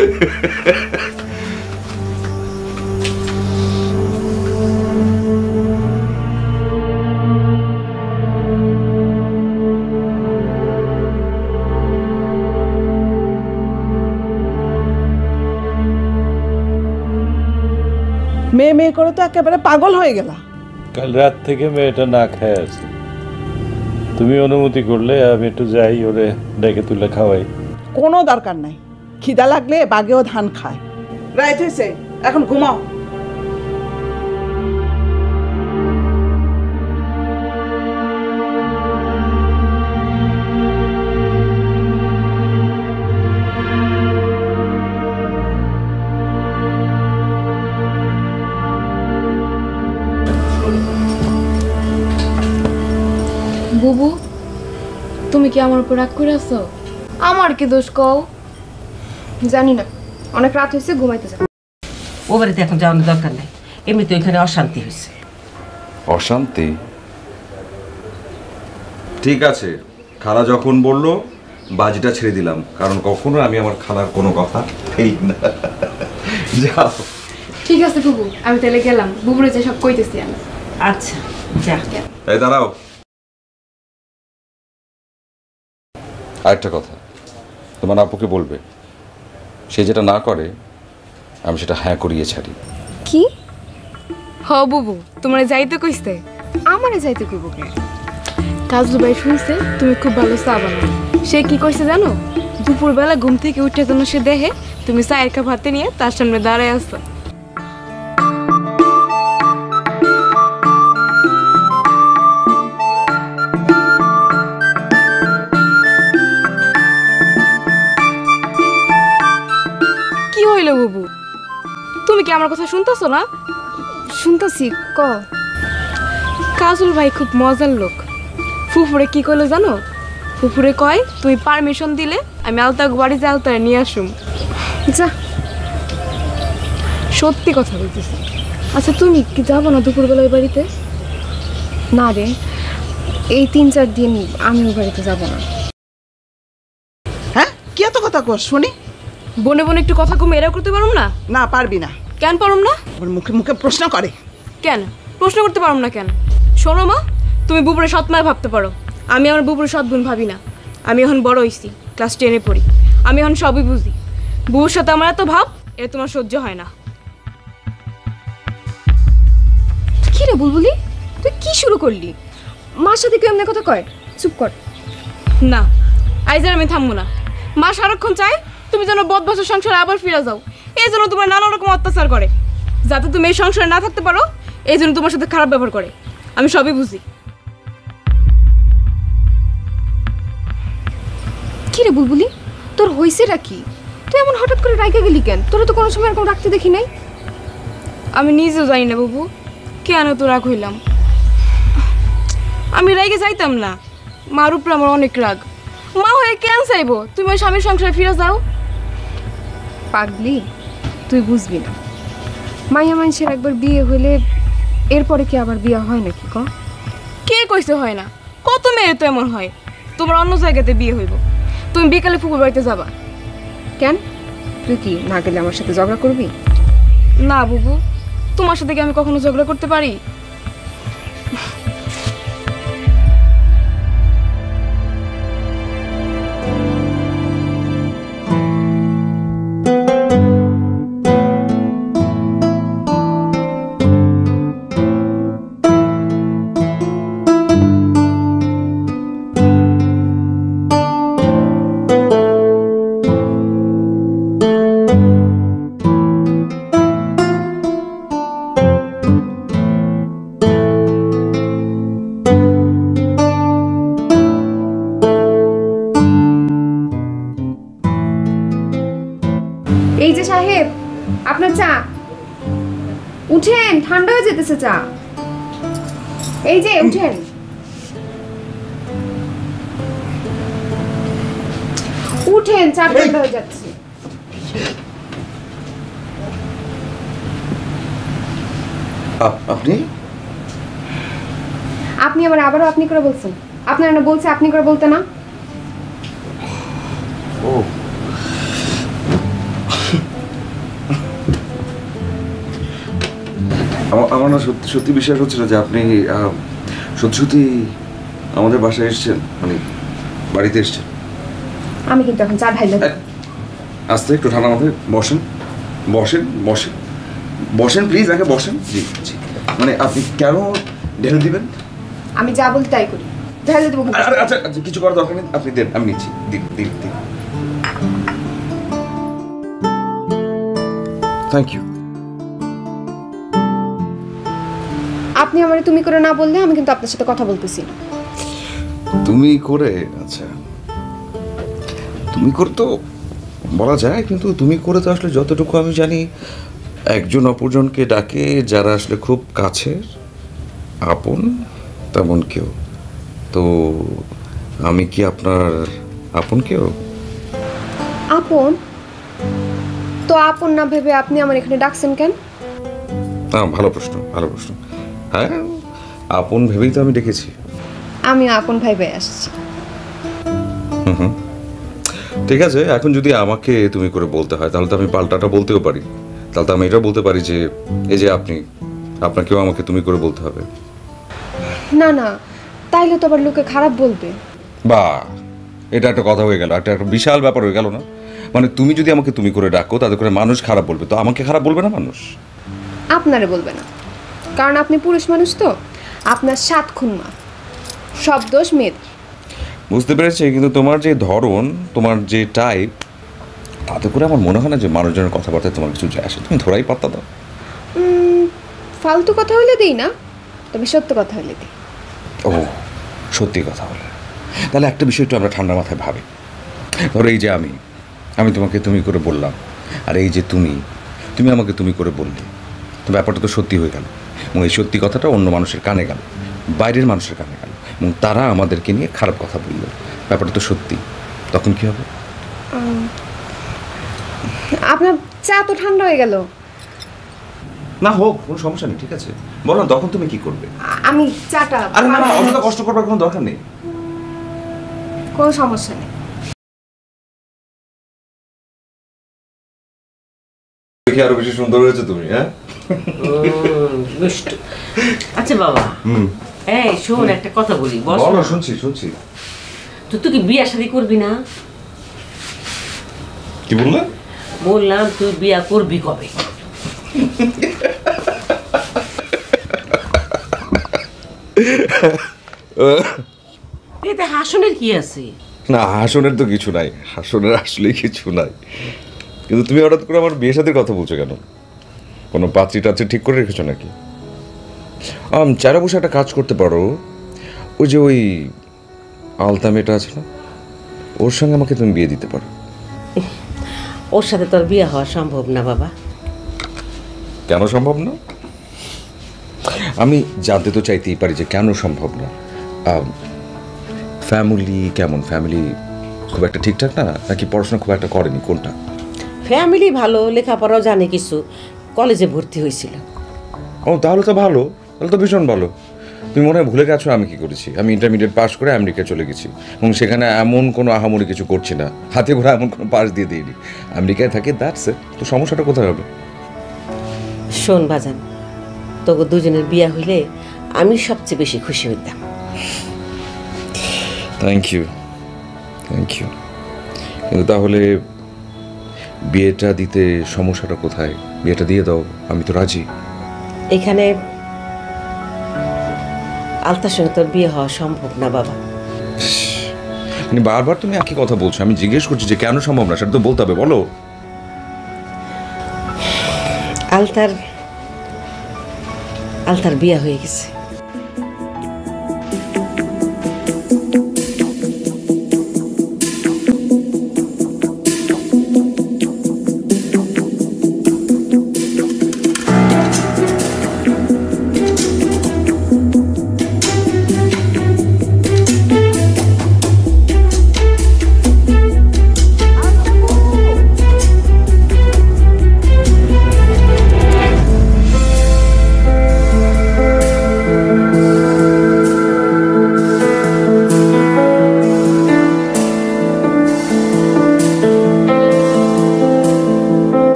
মেয়ে মেয়ে করে তো একেবারে পাগল হয়ে গেলা। কাল রাত থেকে মেয়েটা না খায় আছে। তুমি অনুমতি করলে আমি একটু যাই, ওরে ডেকে তুলে খাওয়াই। কোনো দরকার নাই, খিদা লাগলে বাগেও ধান খায়। রাইট হয়েছে, এখন ঘুমাও। বুবু তুমি কি আমার উপর রাগ করে আছো? আমার কি দোষ কও? জানি না, অনেক রাত হয়েছে, ঘুমাইতে যাও। ও বাড়িতে এখন যাওয়ার দরকার নাই, এমনিতে ওইখানে অশান্তি হয়েছে। অশান্তি? ঠিক আছে, খালা যখন বললো বাজিটা ছেড়ে দিলাম, কারণ কখনো আমি আমার খালার কোনো কথা ফেলি না। যাও। ঠিক আছে বুবু, আমি তাহলে গেলাম। বুবুরে যে সব কইতেছি আমি। আচ্ছা যা। এই দাঁড়াও, আরেকটা কথা তোমার আপুকে বলবে, সে যেটা না করে আমি সেটা হ্যাঁ করিয়ে ছাড়ি। কি? হ বুবু, তোমার যাইতে কইছে। আমারে যাইতে কইব কে? কাজল ভাই শুনছে তুমি খুব ভালো চা বানাও। সে কি কইছে জানো? দুপুরবেলা ঘুম থেকে উঠে যেন সে দেখে তুমি চায়ের কাপ হাতে নিয়ে তার সামনে দাঁড়ায় আছো। কি হইল বুবু, তুমি কি আমার কথা শুনতেছো না? শুনতাছি, ক। কাজল ভাই খুব মজার লোক। ফুফুরে কি কইলো জানো? ফুফুরে কয় তুই পারমিশন দিলে আমি আলতার বাড়ি যে আলতারে নিয়ে আসুম। যা, সত্যি কথা বলতেছি। আচ্ছা তুমি কি যাবো না দুপুরবেলা ওই বাড়িতে? না রে, এই 3-4 দিন আমি ওই বাড়িতে যাব না। হ্যাঁ, কি এত কথা কর শুনি? বনে বনে একটু কথা কমে এরাও করতে পারুম না? না, পারবি না। কেন পারুম না? ওর মুখে মুখে প্রশ্ন করে। কেন প্রশ্ন করতে পারুম না কেন? শোনো মা, তুমি বুবুরে সৎমায় ভাবতে পারো, আমি আমার বুবুরে সৎগুণ ভাবি না। আমি এখন বড় হইছি, ক্লাস 10-এ পড়ি, আমি এখন সবই বুঝি। বুবুর সাথে আমার এত ভাব এটা তোমার সহ্য হয় না। কি রে বুলবুলি, তুই কি শুরু করলি? মার সাথে কেউ এমনি কথা কয়? চুপ কর। না, আজ আর আমি থামবো না। মা সারাক্ষণ চায় তুমি যেন বদবছর সংসারে আবার ফিরে যাও। এই জন্য তোমার নানা রকম অত্যাচার করে, যাতে তুমি এই সংসারে না থাকতে পারো। এই জন্য তোমার সাথে খারাপ ব্যবহার করে, আমি সবই বুঝি। কি রে বুলবুলি, তোর হইছেটা কি? তুই এমন হঠাৎ করে রাইগা গেলি কেন? তোরা তো কোনো সময় এরকম রাখতে দেখি নাই। আমি নিজেও জানি না বাবু কেন তো রাগ হইলাম। আমি রাগে যাইতাম না, মার উপরে আমার অনেক রাগ। মা হয়ে কেন চাইবো তুমি ওই স্বামীর সংসারে ফিরে যাও? পাগলি, তুই বুঝবি না। মাইয়া মানুষের একবার বিয়ে হইলে এরপরে কি আবার বিয়ে হয় নাকি? ক, কে কইছে হয় না? কত মেয়ে তো এমন হয়। তোমার অন্য জায়গাতে বিয়ে হইব, তুমি বিকালে ফুকুর বাড়িতে যাবা। কেন, তুই কি না গেলে আমার সাথে ঝগড়া করবি? না বুবু, তোমার সাথে কি আমি কখনো ঝগড়া করতে পারি? এই যে সাহেব, আপনার চা। উঠেন, ঠান্ডা হয়ে যেতেছে চা। এই যে উঠেন। উঠেন, চা ঠান্ডা হয়ে যাচ্ছে। আপনি আপনি আবার আবারও আপনি করে বলছেন। আপনার না বলছে আপনি করে বলতে না? ও আমার না সত্যি সত্যি বিশ্বাস হচ্ছে না যে আপনি সত্যি সত্যি আমাদের বাসায় এসেছেন, মানে বাড়িতে এসেছেন। আমি কিন্তু এখন চা ঢাইলে আস্তে একটু ঠান্ডা মাথায় বসেন, বসেন বসেন বসেন প্লিজ, আগে বসেন। জি জি, মানে আপনি কেন ঢেলে দিবেন? আমি যা বলি তাই করি। ঢাইলে দেবো। আচ্ছা আচ্ছা, কিছু করার দরকার নেই, আপনি দেন, আমি নিচ্ছি। দিন দিন দিন। Thank you. আপনি আমারে তুমি করে না বললে আমি কিন্তু আপনার সাথে কথা বলতেছি না। তুমি করে? আচ্ছা, তুমি করে তো বলা যায়, কিন্তু তুমি করে তো আসলে যতটুকু আমি জানি একজন অপরজনকে ডাকে যারা আসলে খুব কাছের আপন তেমন কেউ। তো আমি কি আপনার আপন কেউ? আপন তো আপন না ভেবে আপনি আমার এখানে ডাকছেন কেন? ভালো প্রশ্ন, ভালো প্রশ্ন। হ্যাঁ, আপন ভেবেই তো আমি ডেকেছি। আমি আপন ভাইবে আসছি। হুম, ঠিক আছে। এখন যদি আমাকে তুমি করে বলতে হয় তাহলে তো আমি পাল্টাটা বলতেও পারি। তাহলে তো আমি এটা বলতে পারি যে এই যে আপনি, আপনাকেও আমাকে তুমি করে বলতে হবে। না না, তাইলে তো আবার লোকে খারাপ বলবে। বা এটা একটা কথা হয়ে গেল, একটা বিশাল ব্যাপার হয়ে গেল না? মানে তুমি যদি আমাকে তুমি করে ডাকো তাতে করে মানুষ খারাপ বলবে, তো আমাকে খারাপ বলবে না মানুষ? আপনারে বলবে না, কারণ আপনি পুরুষ মানুষ, তো আপনার 7 খুন মা, সব দোষ মেয়েদের। বুঝতে পেরেছি, কিন্তু তোমার যে ধরন, তোমার যে টাইপ, তাতে করে আমার মনে হয় না যে মানুষজনের কথাবার্তায় তোমার কিছু যায় আসে। তুমি ধরাই পাত্তা দাও। ফালতু কথা হলে দিই না, তবে সত্য কথা হলে দিই। ও, সত্যি কথা বলে তাহলে একটা বিষয় একটু আমরা ঠান্ডা মাথায় ভাবি। ধরো এই যে আমি তোমাকে তুমি করে বললাম, আর এই যে তুমি আমাকে তুমি করে বললে, তো ব্যাপারটা তো সত্যি হয়ে গেল, এবং এই সত্যি কথাটা অন্য মানুষের কানে গেল, বাইরের মানুষের কানে গেল, এবং তারা আমাদেরকে নিয়ে খারাপ কথা বলল। ব্যাপারটা তো সত্যি, তখন কি হবে? আপনার চা তো ঠান্ডা হয়ে গেল। না হোক, কোনো সমস্যা নেই, ঠিক আছে, বলো তখন তুমি কি করবে? আমি চাটা। আরে না, অতটা কষ্ট করবার কোনো দরকার নেই। কোনো সমস্যা নেই। দেখি আরো বেশি সুন্দর হয়েছে তুমি। হ্যাঁ, আচ্ছা বাবা, এই শোন, একটা কথা বলি। বলো, শুনছি। তুই কি বিয়া শাদী করবি না? কি বললে? বললাম তুই বিয়া করবি কবে? এতে হাসনের কি আছে? না, হাসনের তো কিছু নাই, হাসনের আসলে কিছু নাই, কিন্তু তুমি হঠাৎ করে আমার বিয়ে শাদীর কথা বলছো কেন? কোনো পাত্রী টাত্রী ঠিক করে রেখেছো নাকি? চারা বসে একটা কাজ করতে পারো, ওই আলতা মেয়েটা আছে না, ওর সঙ্গে আমাকে তুমি বিয়ে দিতে পারো। ওর সাথে তোর বিয়ে হওয়া সম্ভব না বাবা। কেন সম্ভব না? আমি জানতে তো চাইতেই পারি যে কেন সম্ভব না। ফ্যামিলি কেমন? ফ্যামিলি খুব একটা ঠিকঠাক না, নাকি পড়াশোনা খুব একটা করেনি, কোনটা? ফ্যামিলি ভালো, লেখাপড়াও জানে কিছু, কলেজে ভর্তি হয়েছিল। ও, তাহলে তো ভালো, তাহলে তো ভীষণ ভালো। তুমি মনে হয় ভুলে গেছো আমি কি করেছি। আমি ইন্টারমিডিয়েট পাস করে আমেরিকা চলে গেছি, এবং সেখানে এমন কোনো আহামরি কিছু করছি না, হাতে ঘোরা এমন কোনো পাস দিয়ে দিইনি। আমেরিকায় থাকি, দ্যাটস ইট। তো সমস্যাটা কোথায় হবে? শোন বাজান, তোকে দুজনের বিয়া হইলে আমি সবচেয়ে বেশি খুশি হইতাম। Thank you. কিন্তু তাহলে বিয়েটা দিতে সমস্যাটা কোথায়? বিয়েটা দিয়ে দাও, আমি তো রাজি। এখানে আলতার সঙ্গে তোর বিয়ে হওয়া সম্ভব না বাবা। মানে বারবার তুমি একই কথা বলছো, আমি জিজ্ঞেস করছি যে কেন সম্ভব না, সেটা তো বলতে হবে, বলো। আলতার বিয়ে হয়ে গেছে।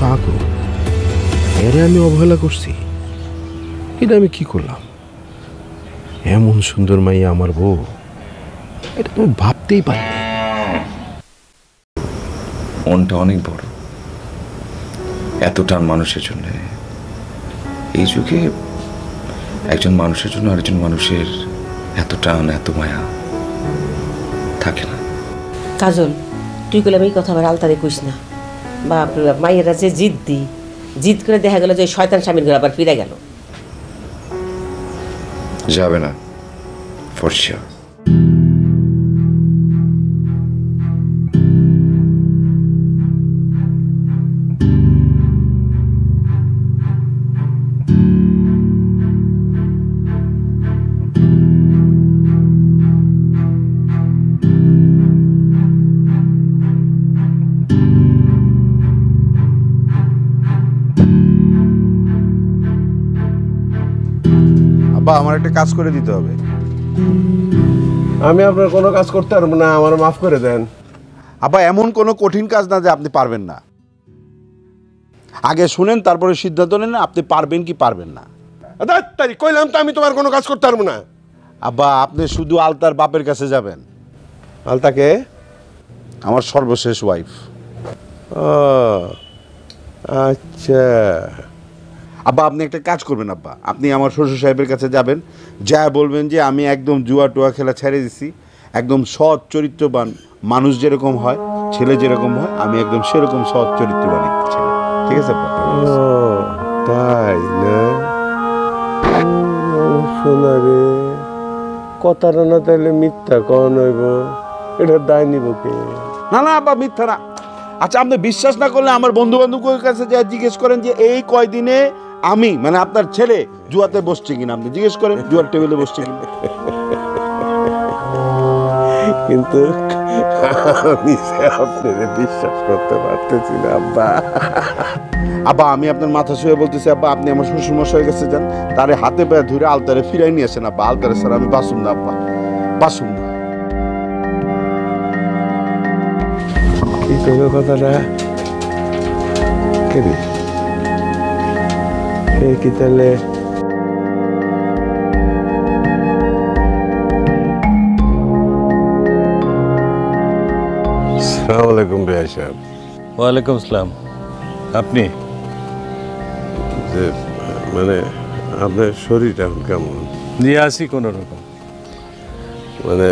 কাকু, এরে আমি অবহেলা করছি? এটা আমি কি করলাম? এমন সুন্দর মাইয়া আমার বউ, এটা তুমি ভাবতেই পারি। মনটা অনেক বড়, এত টান মানুষের জন্য। এই যুগে একজন মানুষের জন্য আরেকজন মানুষের এত টান, এত মায়া থাকে না। কাজল, তুই করলাম এই কথা আবার আলতারে কইস না। বাপরে বাপ, মাইয়েরা যে জিদ করে দেখা গেল যে শয়তান স্বামীর ঘরে আবার ফিরে গেল। যাবে না, ফর শিওর। আমার একটা কাজ করে দিতে হবে। আমি আপনার কোনো কাজ করতে পারবো না, আমার মাফ করে দেন। আব্বা এমন কোনো কঠিন কাজ না যে আপনি পারবেন না। আগে শুনেন, তারপরে সিদ্ধান্ত নেন আপনি পারবেন কি পারবেন না। তাই কইলাম তো আমি তোমার কোনো কাজ করতে পারবো না। আব্বা আপনি শুধু আলতার বাপের কাছে যাবেন। আলতাকে? আমার সর্বশেষ ওয়াইফ। ও আচ্ছা। আব্বা আপনি একটা কাজ করবেন আব্বা, আপনি আমার শ্বশুর সাহেবের কাছে যাবেন, যা বলবেন যে আমি একদম জুয়া টুয়া খেলা ছেড়ে দিছি, একদম সৎ চরিত্রবান মানুষ যেরকম হয়, ছেলে যেরকম হয়, আমি একদম সেরকম সৎ চরিত্রবান একটা ছেলে। ঠিক আছে আব্বা? ও তাই না? শোনা রে, কথাটা না তাইলে মিথ্যা কন হইব, এটা দায় নিব কে? না না আব্বা মিথ্যা না। আচ্ছা আপনি বিশ্বাস না করলে আমার বন্ধু বান্ধবের কাছে যা জিজ্ঞেস করেন যে এই কয়দিনে আমি মানে আপনার ছেলে জুয়াতে বসছে কিনা, আপনি জিজ্ঞেস করেন জুয়ার টেবিলে বসছে কিনা। কিন্তু আমি আপনাকে বিশ্বাস করতে পারতেছি না আব্বা। আব্বা আমি আপনার মাথা শুয়ে বলতেছি আব্বা, আপনি আমার শ্বশুর মশাইয়ের কাছে যান, তারে হাতে পায়ে ধরে আলতারে ফিরাই নিয়ে আসেন আব্বা। আলতারে স্যার আমি বাসুম না আব্বা, বাসুম না। কি তোর কথাটা কে রে? কি তাহলে আসসালামু আলাইকুম ভাই সাহেব। ওয়ালাইকুম আসসালাম। আপনি? যে মানে আপনার শরীরটা এখন কেমন? নিয়ে আসি কোনো রকম। মানে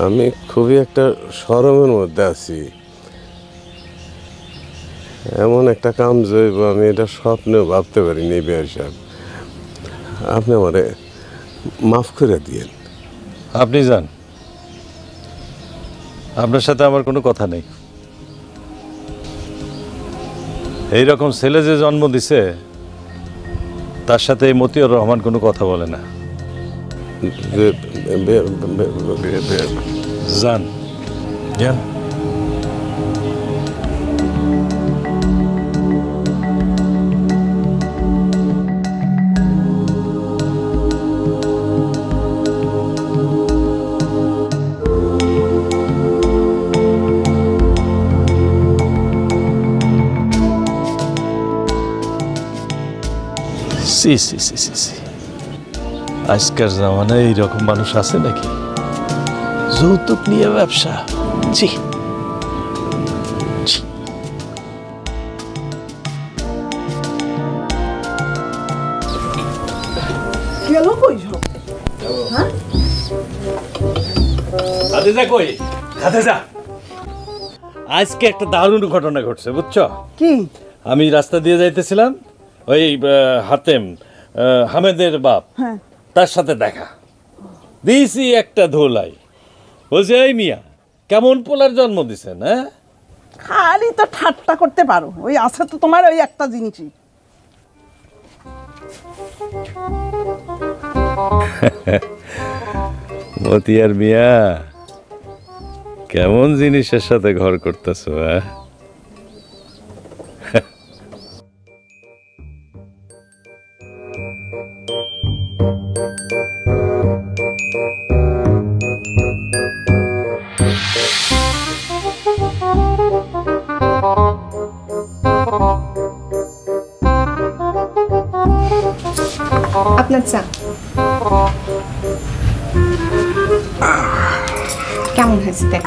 আমি খুবই একটা শরমের মধ্যে আছি। এমন একটা কাম জৈব আমি এটা স্বপ্নেও ভাবতে পারিনি ভাই সাহেব। আপনি আমারে মাফ করে দিয়েন। আপনি যান, আপনার সাথে আমার কোনো কথা নেই। এইরকম ছেলে যে জন্ম দিছে তার সাথে এই মতিউর রহমান কোনো কথা বলে না। যান যান। সি সি সি সি সি, আজকের জামানায় এইরকম মানুষ আছে নাকি? যৌতুক নিয়ে ব্যবসা, জি গেল কই সব? হ্যাঁ খাদেজা কই? খাদেজা, আজকে একটা দারুণ ঘটনা ঘটছে বুঝছো? কি? আমি রাস্তা দিয়ে যাইতেছিলাম, ওই হাতেম হামেদের বাপ, তার সাথে দেখা দিয়েছি একটা ধোলাই। বলছে এই মিয়া কেমন পোলার জন্ম দিছেন? হ্যাঁ খালি তো ঠাট্টা করতে পারো, ওই আছে তো তোমার ওই একটা জিনিসই। মতিয়ার মিয়া কেমন জিনিসের সাথে ঘর করতেছো? হ্যাঁ আপনার চা কেমন হয়েছে দেখ।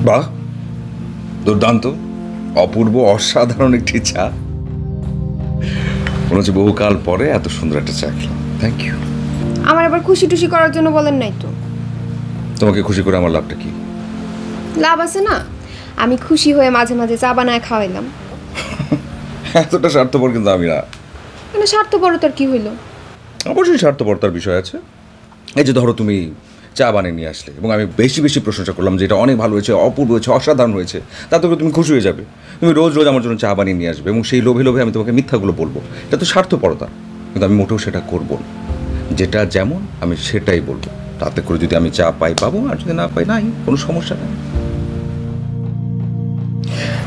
বাহ, দুর্দান্ত, অপূর্ব, অসাধারণ একটি চা। মনে হচ্ছে বহুকাল পরে এত সুন্দর একটা চা খেলাম। Thank you. আমার আবার খুশি টুশি করার জন্য বলেন নাই তো? তোমাকে খুশি করে আমার লাভটা কি? লাভ আছে না, আমি খুশি হয়ে মাঝে মাঝে চা বানায় খাওয়াইলাম। এতটা স্বার্থপর কিন্তু আমি না। মানে স্বার্থপরতার কি হইল? অবশ্যই স্বার্থপরতার বিষয় আছে। এই যে ধরো তুমি চা বানিয়ে নিয়ে আসলে এবং আমি বেশি বেশি প্রশংসা করলাম যে এটা অনেক ভালো হয়েছে, অপূর্ব হয়েছে, অসাধারণ হয়েছে, তাতে করে তুমি খুশি হয়ে যাবে। তুমি রোজ রোজ আমার জন্য চা বানিয়ে নিয়ে আসবে এবং সেই লোভে লোভে আমি তোমাকে মিথ্যাগুলো বলবো। এটা তো স্বার্থপরতা, কিন্তু আমি মোটেও সেটা করব না। যেটা যেমন আমি সেটাই বলবো। তাতে করে যদি আমি চা পাই পাবো, আর যদি না পাই নাই, কোনো সমস্যা নেই।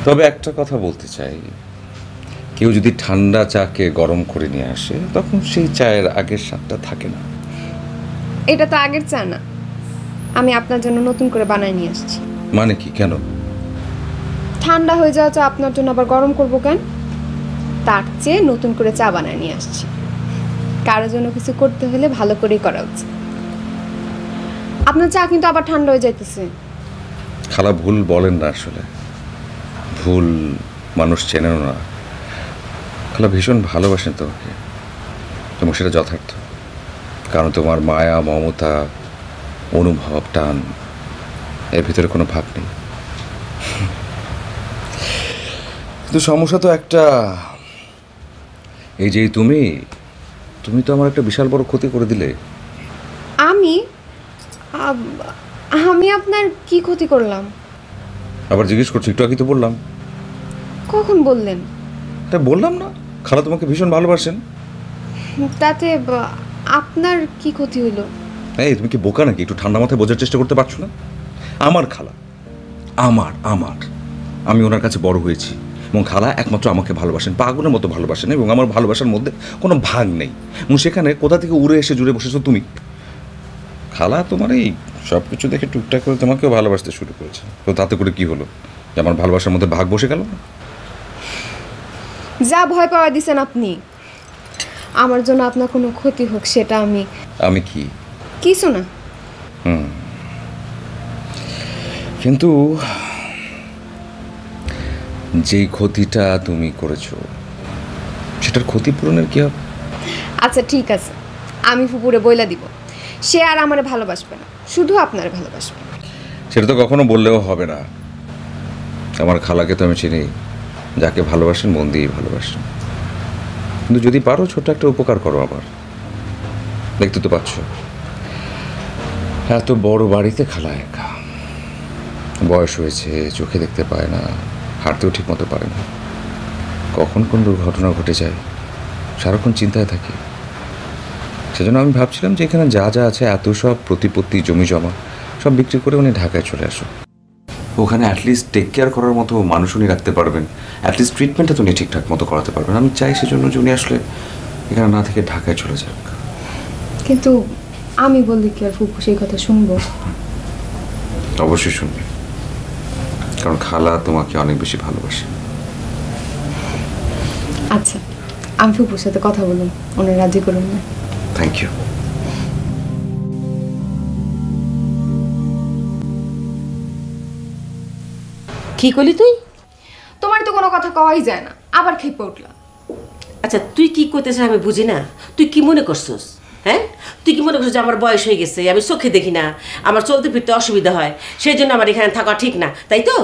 তবে একটা কথা বলতে চাই, কেউ যদি ঠান্ডা চাকে গরম করে নিয়ে আসে তখন সেই চায়ের আগের স্বাদটা থাকে না। এটা তো আগের চা না, আমি আপনার জন্য নতুন করে বানায় নিয়ে আসছি। মানে কি? কেন? ঠান্ডা হয়ে যাওয়া চা আপনার জন্য আবার গরম করব কেন? তার চেয়ে নতুন করে চা বানায় নিয়ে আসছি। কারোর জন্য কিছু করতে হলে ভালো করেই করা উচিত। আপনার চা কিন্তু আবার ঠান্ডা হয়ে যাইতেছে। খালা ভুল বলেন না, আসলে ভুল মানুষ চেনেন না। খালা ভীষণ ভালোবাসেন তোমাকে, এবং সেটা যথার্থ। কারণ তোমার মায়া, মমতা, অনুভব, টান, এর ভিতরে কোনো ভাব নেই। কিন্তু সমস্যা তো একটা, এই যে তুমি তো আমার একটা বিশাল বড় ক্ষতি করে দিলে। আমি আপনার কি ক্ষতি করলাম? আবার জিজ্ঞেস করছি? একটু আগে তো বললাম। কখন বললেন? তাই বললাম না, খালা তোমাকে ভীষণ ভালোবাসেন। তাতে আপনার কি ক্ষতি হলো? এই তুমি কি বোকা নাকি? একটু ঠান্ডা মাথায় বোঝার চেষ্টা করতে পারছো না? আমার খালা, আমার আমি ওনার কাছে বড় হয়েছি, এবং খালা একমাত্র আমাকে ভালোবাসেন, পাগলের মতো ভালোবাসেন, এবং আমার ভালোবাসার মধ্যে কোনো ভাগ নেই। এবং সেখানে কোথা থেকে উড়ে এসে জুড়ে বসেছো তুমি। খালা তোমার এই সব কিছু দেখে টুকটাক করে তোমাকেও ভালোবাসতে শুরু করেছে। তো তাতে করে কি হলো? যে আমার ভালোবাসার মধ্যে ভাগ বসে গেল? যা ভয় পাওয়া দিছেন আপনি, আমার জন্য আপনার কোনো ক্ষতি হোক সেটা আমি কি কিছু না। কিন্তু যেই ক্ষতিটা তুমি করেছো সেটার ক্ষতিপূরণের কি হবে? আচ্ছা ঠিক আছে, আমি ফুপুরে বইলা দিব, সে আর আমারে ভালোবাসবে না, শুধু আপনারে ভালোবাসবে। সেটা তো কখনো বললেও হবে না। আমার খালাকে তো আমি চিনি, যাকে ভালোবাসেন মন দিয়েই ভালোবাসেন। কিন্তু যদি পারো ছোট একটা উপকার করো। আবার দেখতে তো পাচ্ছ এত বড় বাড়িতে খালা একা, বয়স হয়েছে, চোখে দেখতে পায় না, হাঁটতেও ঠিক মতো পারে না, কখন কোন দুর্ঘটনা ঘটে যায়, সারাক্ষণ চিন্তায় থাকি। সেজন্য আমি ভাবছিলাম যে এখানে যা যা আছে, এত সব প্রতিপত্তি, জমি জমা সব বিক্রি করে উনি ঢাকায় চলে আসো। ওখানে অ্যাটলিস্ট টেক কেয়ার করার মতো মানুষ উনি রাখতে পারবেন, অ্যাটলিস্ট ট্রিটমেন্টটা তো উনি ঠিকঠাক মতো করাতে পারবেন। আমি চাই সেজন্য যে উনি আসলে এখানে না থেকে ঢাকায় চলে যাক। কিন্তু আমি বললি কি আর ফুপু সেই কথা শুনবো? অবশ্যই শুনবে, কারণ খালা তোমাকে অনেক বেশি ভালোবাসে। আচ্ছা, আমি ফুপুর সাথে কথা বলুন, ওনার রাজি করুন না। Thank you. কি করলি তুই? তোমার তো কোনো কথা কওয়াই যায় না, আবার খেপে উঠলা। আচ্ছা তুই কি করতেছিস আমি বুঝি না। তুই কি মনে করছিস? হ্যাঁ, তুই কি মনে করছিস যে আমার বয়স হয়ে গেছে, আমি চোখে দেখি না, আমার চলতে ফিরতে অসুবিধা হয়, সেই জন্য আমার এখানে থাকা ঠিক না, তাই তো?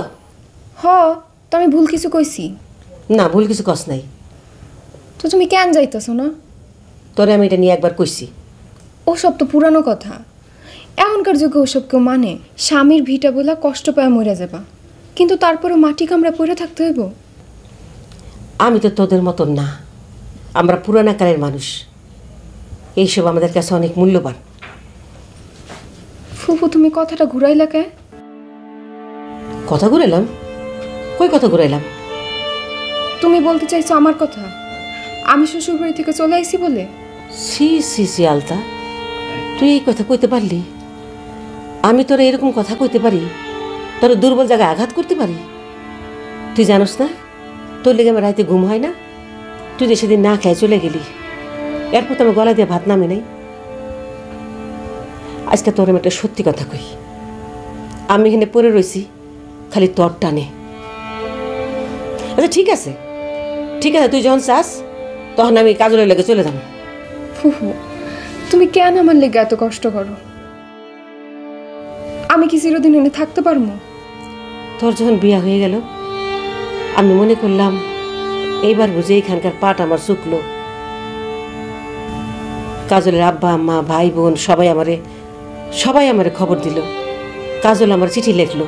তো আমি ভুল কিছু কইছি? না, ভুল কিছু কস নাই। তো তুমি কেন যাইতেছো না? তোরে আমি এটা নিয়ে একবার কইছি। ওসব তো পুরানো কথা, এখনকার যুগে ওসব কেউ মানে? স্বামীর ভিটা বলা কষ্ট পায় মরে যাবা, কিন্তু তারপরে মাটি কামড়া পড়ে থাকতে হইব? আমি তো তোদের মতন না, আমরা পুরানা কালের মানুষ, এইসব আমাদের কাছে অনেক মূল্যবান। ফুফু তুমি কথাটা ঘুরাইলা কে? কথা ঘুরাইলাম? কই কথা ঘুরাইলাম? তুমি বলতে চাইছো আমার কথা, আমি শ্বশুর বাড়ি থেকে চলে আইছি বলে? সি সি সি আলতা, তুই এই কথা কইতে পারলি? আমি তোরা এরকম কথা কইতে পারি? তোর দুর্বল জায়গায় আঘাত করতে পারি? তুই জানোস না তোর লেগে আমার রাতে ঘুম হয় না? তুই যে সেদিন না খেয়ে চলে গেলি, এরপর তো আমার গলা দিয়ে ভাত নামে নাই। আজকে তোর আমি একটা সত্যি কথা কই, আমি এখানে পড়ে রয়েছি খালি তোর টানে। আচ্ছা ঠিক আছে, তুই যখন চাস তখন আমি কাজলের লেগে চলে যাব। ফুফু তুমি কেন আমার লেগে এত কষ্ট করো? আমি কি চিরদিন এনে থাকতে পারবো? তোর যখন বিয়া হয়ে গেল আমি মনে করলাম এইবার বুঝে এখানকার পাট আমার চুকলো। কাজলের আব্বা আম্মা ভাই বোন সবাই আমারে খবর দিল, কাজল আমার চিঠি লেখলো।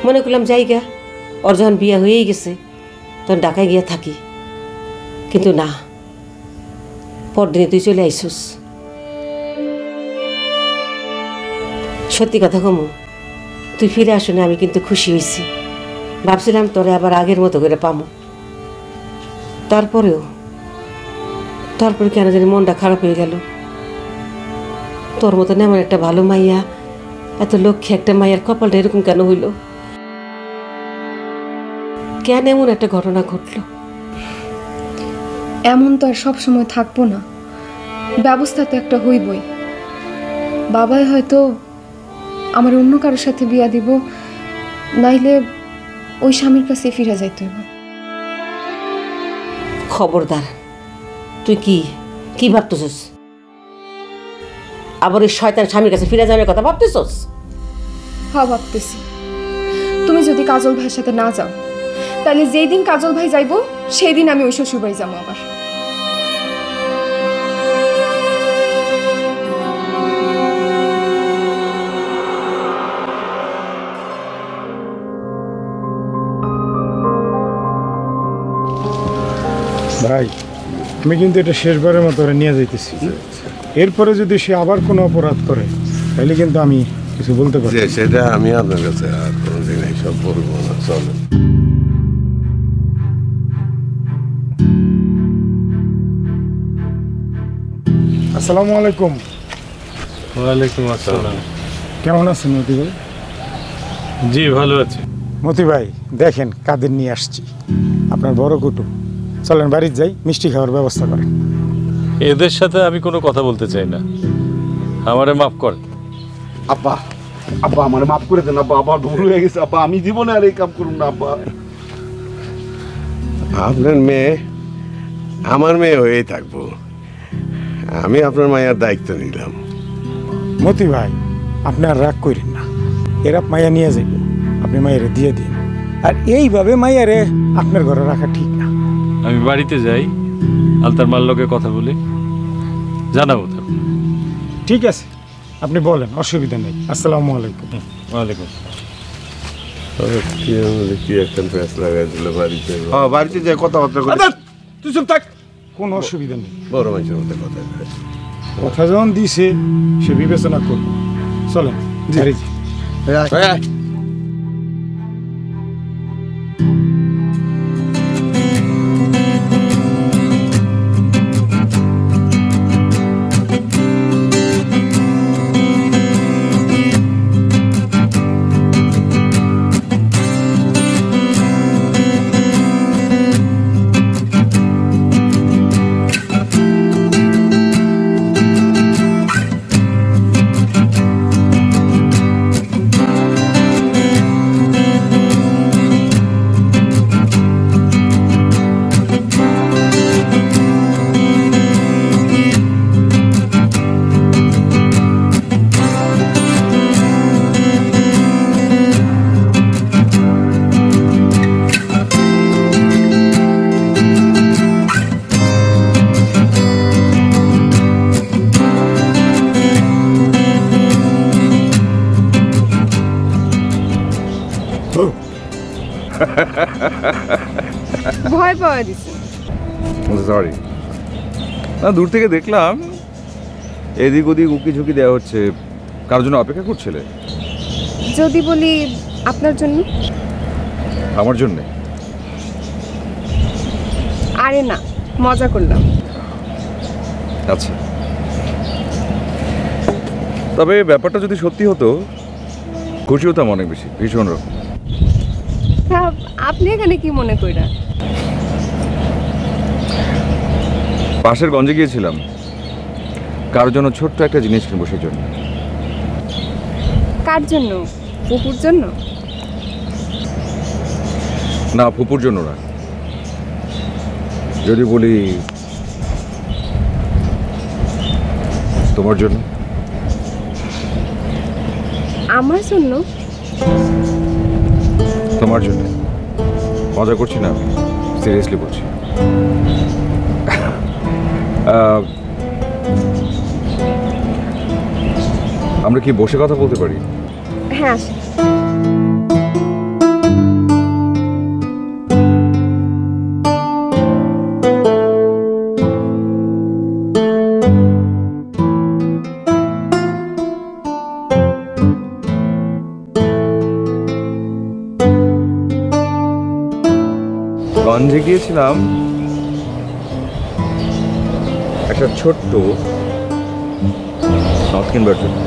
মনে করলাম জায়গা ওর যখন বিয়া হয়েই গেছে তখন ঢাকায় গিয়া থাকি, কিন্তু না, পরদিনে তুই চলে আইসুস। সত্যি কথা কমু, তুই ফিরে আসুন আমি কিন্তু খুশি হয়েছি। ভাবছিলাম তোরে আবার আগের মতো করে পামো। তারপরে কেন জানি মনটা খারাপ হয়ে গেল। তোর মতন এমন একটা ভালো মাইয়া, এত লক্ষ্যে একটা মাইয়ার কপালটা এরকম কেন হইল? কেন এমন একটা ঘটনা ঘটলো? এমন তো আর সব সময় থাকবো না, ব্যবস্থা তো একটা হইবই। বাবাই হয়তো আমার অন্য কারোর সাথে বিয়া দিব, নাইলে ওই স্বামীর কাছে ফিরে যাইতে হইব। খবরদার, তুই কি ভাবতেছস? আবার ওই শয়তান স্বামীর কাছে ফিরে যাওয়ার কথা ভাবতেছস? হ্যাঁ ভাবতেছি। তুমি যদি কাজল ভাইয়ের সাথে না যাও, তাহলে যেই দিন কাজল ভাই যাইব সেই দিন আমি ওই শ্বশুর বাড়ি যাবো আবার। ভাই, আমি কিন্তু এটা শেষবারের মতো ওরা নিয়ে যাইতেছি। এরপরে যদি সে আবার কোনো অপরাধ করে তাহলে কিন্তু আমি কিছু বলতে পারি। সেটা আমি আপনার কাছে আর কোনোদিন এইসব বলবো না। চলেন। আসসালামু আলাইকুম। ওয়ালাইকুম আসসালাম। কেমন আছেন মতি ভাই? জি ভালো আছি। মতি ভাই দেখেন কাদের নিয়ে আসছি, আপনার বড় কুটুম। চলেন বাড়িতে যাই, মিষ্টি খাওয়ার ব্যবস্থা করেন। এদের সাথে আমি কোনো কথা বলতে চাই না, আমারে মাফ কর। আব্বা আব্বা আমার মাফ করে দেন আব্বা, আবার ভুল হয়ে গেছে আব্বা, আমি জীবনে আর এই কাম করুন না আব্বা। আপনার মেয়ে আমার মেয়ে হয়েই থাকবো, আমি আপনার মায়ের দায়িত্ব নিলাম। মতি ভাই আপনি আর রাগ করেন না, এরা মায়া নিয়ে যাইব, আপনি মায়েরে দিয়ে দিন। আর এইভাবে মাইয়ারে আপনার ঘরে রাখা ঠিক না। আমি বাড়িতে যাই, আলতার মাল্লকে কথা বলি, জানাবো তো। ঠিক আছে, আপনি বলেন, অসুবিধা নেই। আসসালামু আলাইকুম। ওয়ালাইকুম। কি একটা ফেস লাগাই দিল বাড়িতে। বাড়িতে যাই কথাবার্তা করে। তুই চুপ থাক, কোনো অসুবিধা নেই। বড় মানুষের মধ্যে কথা কথা যখন দিছে সে বিবেচনা করবো। চলেন জি। ভয় পাওয়া দিছে। সরি, না দূর থেকে দেখলাম এদিক ওদিক উকি ঝুঁকি দেওয়া হচ্ছে। কারোর জন্য অপেক্ষা করছিলে? যদি বলি আপনার জন্য। আমার জন্যে? আরে না, মজা করলাম। আচ্ছা, তবে ব্যাপারটা যদি সত্যি হতো খুশি হতাম অনেক বেশি, ভীষণ রকম। আপনি এখানে কি মনে কইরা? পাশের গঞ্জে গিয়েছিলাম কারোর জন্য ছোট্ট একটা জিনিস কিনবো, সেই জন্য। কার জন্য? ফুপুর জন্য? না, ফুপুর জন্য না। যদি বলি তোমার জন্য। আমার জন্য? তোমার জন্য। মজা করছি না, আমি সিরিয়াসলি বলছি। আমরা কি বসে কথা বলতে পারি? হ্যাঁ। গঞ্জে গিয়েছিলাম একটা ছোট্ট নথ কিনবার জন্য,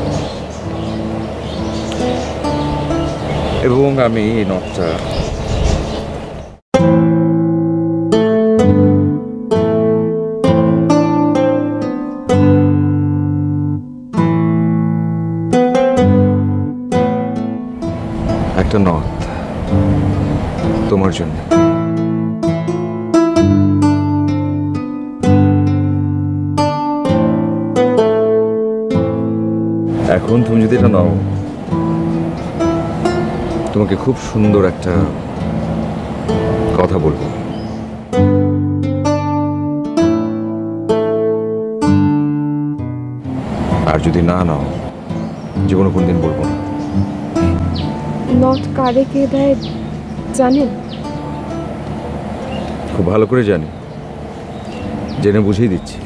এবং আমি এই নথটা একটা নথ তোমার জন্য। এখন তুমি যদি এটা নাও, তোমাকে খুব সুন্দর একটা কথা বলবো, আর যদি না নাও জীবনে কোনদিন বলবো না। নট কারে কে দেয় জানেন? খুব ভালো করে জানি, জেনে বুঝেই দিচ্ছি।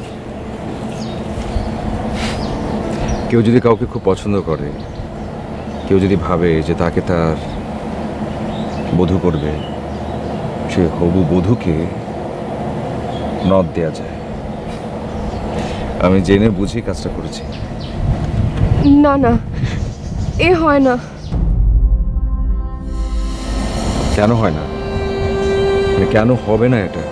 কেউ যদি কাউকে খুব পছন্দ করে, কেউ যদি ভাবে যে তাকে তার বধূ করবে, সে হবু বধূকে নথ দেয়া যায়। আমি জেনে বুঝি কাজটা করেছি। না না, এ হয় না। কেন হয় না? মানে কেন হবে না এটা?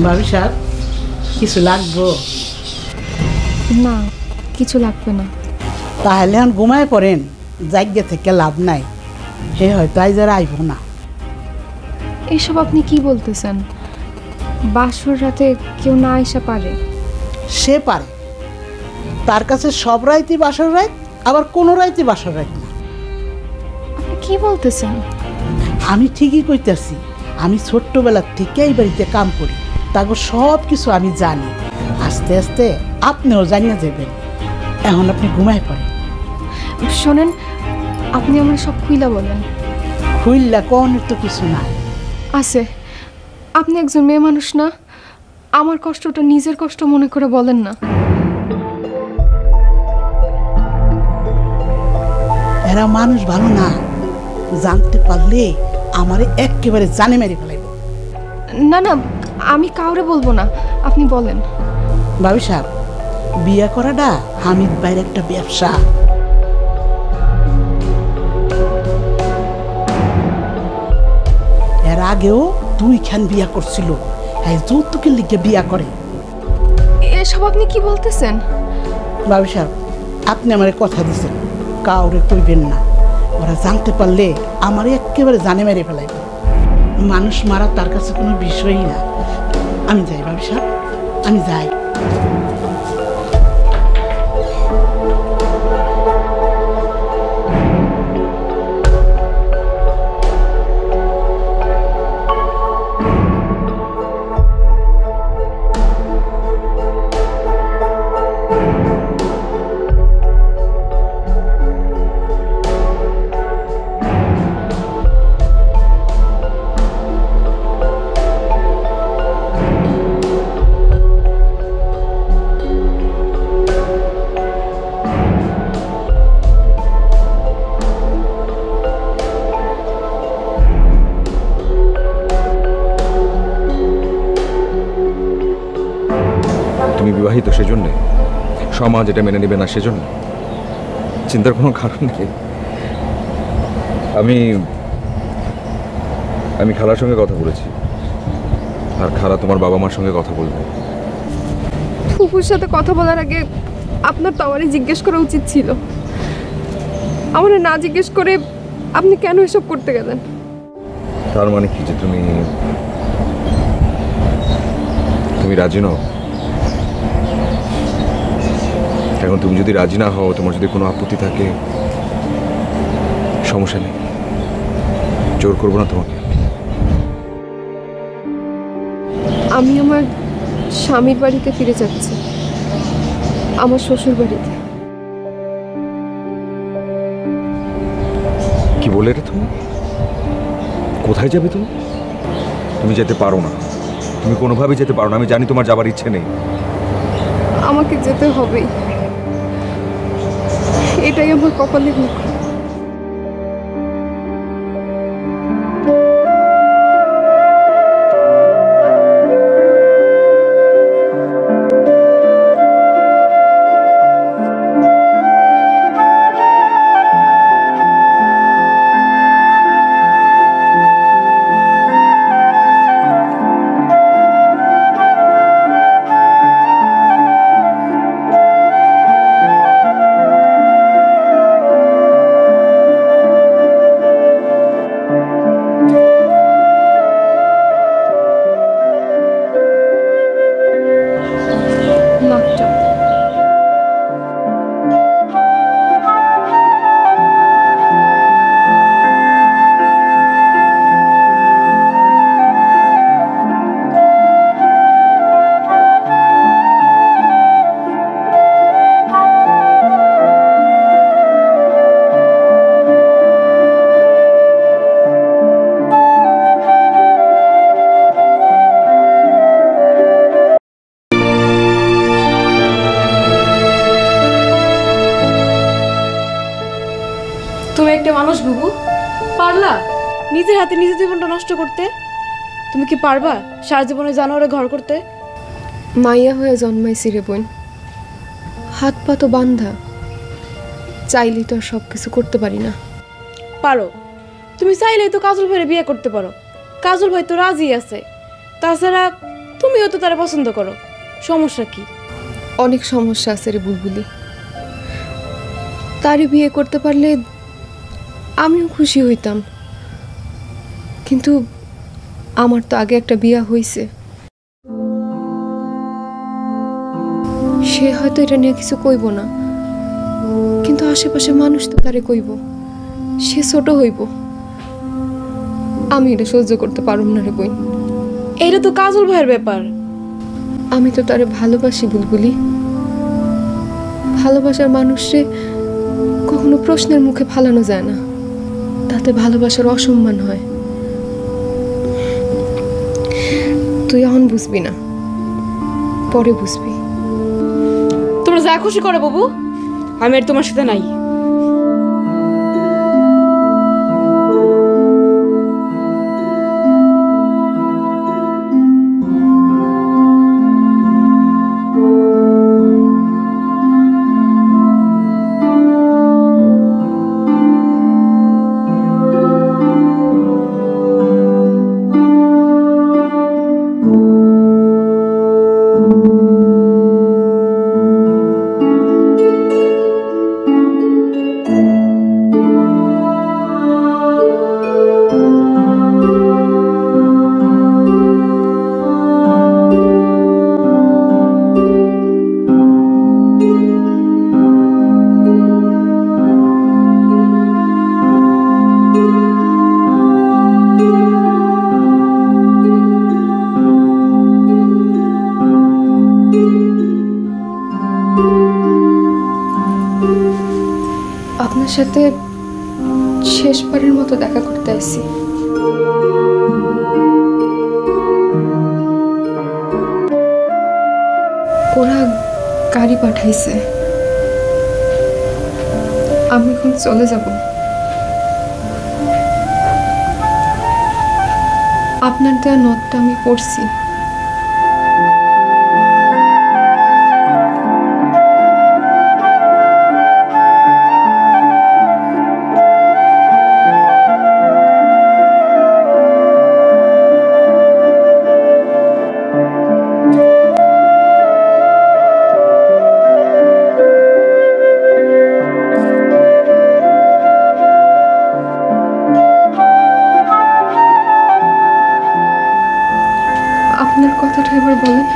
ভাবি সাহেব, কিছু লাগবো? না, কিছু লাগবে না। তাহলে এখন ঘুমায় পড়েন, জায়গা থেকে লাভ নাই, সে হয়তো আজ আর আইব না। এসব আপনি কি বলতেছেন? বাসর রাতে কেউ না আসা পারে? সে পারে, তার কাছে সব রাইতে বাসর রাত, আবার কোনো রাইতে বাসর রাত না। আপনি কি বলতেছেন? আমি ঠিকই কইতেছি, আমি ছোট্টবেলার থেকে এই বাড়িতে কাম করি, তারপর সব কিছু আমি জানি। আস্তে আস্তে আপনিও জানিয়ে যাবেন। এখন আপনি ঘুমায় পড়েন। শোনেন, আপনি আমার সব খুইলা বলেন। খুইলা কোনের তো কিছু না আছে। আপনি একজন মেয়ে মানুষ না, আমার কষ্টটা নিজের কষ্ট মনে করে বলেন না। এরা মানুষ ভালো না, জানতে পারলে আমারে একেবারে জানে মেরে ফেলাইব। না না, আমি কাউরে বলবো না, আপনি বলেন। ভাবি সাহেব, বিয়ে করাটা হামিদ ভাইয়ের একটা ব্যবসা। এর আগেও 2খান বিয়া করছিল, এই যৌতুকের লিগে বিয়া করে। এসব আপনি কি বলতেছেন? ভাবি সাহেব, আপনি আমারে কথা দিছেন কাউরে কইবেন না, ওরা জানতে পারলে আমারে একেবারে জানে মেরে ফেলাইব। মানুষ মারা তার কাছে কোনো বিষয়ই না। আমি যাই ভাবি সাহেব, আমি যাই। বিবাহিত সেজন্যে, সমাজ এটা মেনে নেবে না সেজন্য, চিন্তার কোনো কারণ নেই। আমি খালার সঙ্গে কথা বলেছি, আর খালা তোমার বাবা মার সঙ্গে কথা বলবে। ফুফুর সাথে কথা বলার আগে আপনার তো আমারই জিজ্ঞেস করা উচিত ছিল। আমার না জিজ্ঞেস করে আপনি কেন এসব করতে গেলেন? তার মানে কি যে তুমি রাজি নও? এখন তুমি যদি রাজি না হও, তোমার যদি কোনো আপত্তি থাকে, সমস্যা নেই, জোর করবো না তোমাকে। আমি আমার স্বামীর বাড়িতে ফিরে যাচ্ছি, আমার শ্বশুর বাড়িতে। কি বলে রে তুমি? কোথায় যাবে তুমি? তুমি যেতে পারো না, তুমি কোনোভাবেই যেতে পারো না। আমি জানি তোমার যাবার ইচ্ছে নেই। আমাকে যেতে হবেই, এটাই আমার কপালে লিখা। তুমি একটা মানুষ বুবু, পারলা নিজের হাতে নিজের জীবনটা নষ্ট করতে? তুমি কি পারবা সারা জীবনে জানোয়ারে ঘর করতে? মাইয়া হয়ে জন্মাইছি রে বোন, হাত পা তো বান্ধা, চাইলেই তো আর সব কিছু করতে পারি না। পারো, তুমি চাইলেই তো কাজল ভাইয়ের বিয়ে করতে পারো। কাজল ভাই তো রাজি আছে, তাছাড়া তুমিও তো তারা পছন্দ করো, সমস্যা কি? অনেক সমস্যা আছে রে বুলবুলি, তারই বিয়ে করতে পারলে আমিও খুশি হইতাম, কিন্তু আমার তো আগে একটা বিয়ে হয়েছে। সে হয়তো এটা নিয়ে কিছু কইব না, কিন্তু আশেপাশে মানুষ তো তারে কইব, সে ছোট হইব। আমি এটা সহ্য করতে পারুম না রে বই। এটা তো কাজল ভাইয়ের ব্যাপার। আমি তো তারে ভালোবাসি বুলবুলি, ভালোবাসার মানুষে কখনো প্রশ্নের মুখে ফালানো যায় না, তাতে ভালোবাসার অসম্মান হয়। তুই এখন বুঝবি না, পরে বুঝবি। তোমরা যা খুশি করো বাবু, আমি আর তোমার সাথে নাই। আপনার সাথে শেষবারের মতো দেখা করতে আসছি। ওরা গাড়ি পাঠাইছে, আমি এখন চলে যাব। আপনার দেওয়া নোটটা আমি পড়ছি। মনের কথাটা এবার বলেন।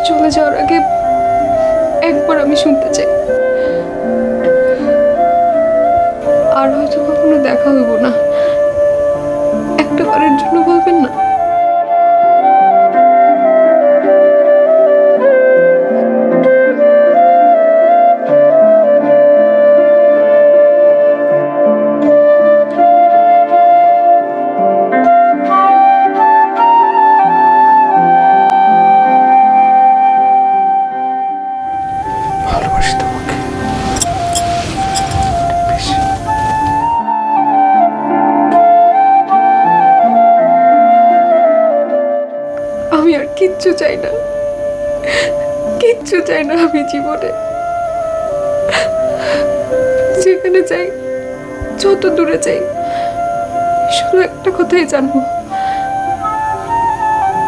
চলে যাওয়ার আগে একবার আমি শুনতে চাই, আর হয়তো কখনো দেখা হইব না, একটা বারের জন্য বলবেন না? ভালোবাসি তোমাকে। আমি আর কিচ্ছু চাই না, কিচ্ছু চাই না আমি জীবনে। যেখানে চাই, যত দূরে চাই, শুধু একটা কথাই জানবো,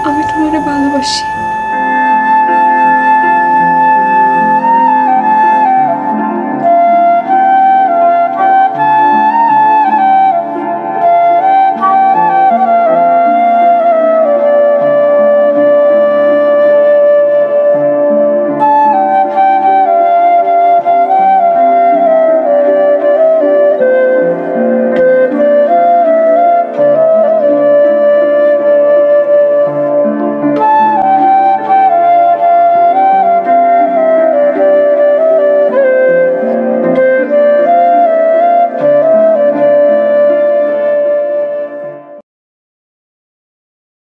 আমি তোমারে ভালোবাসি।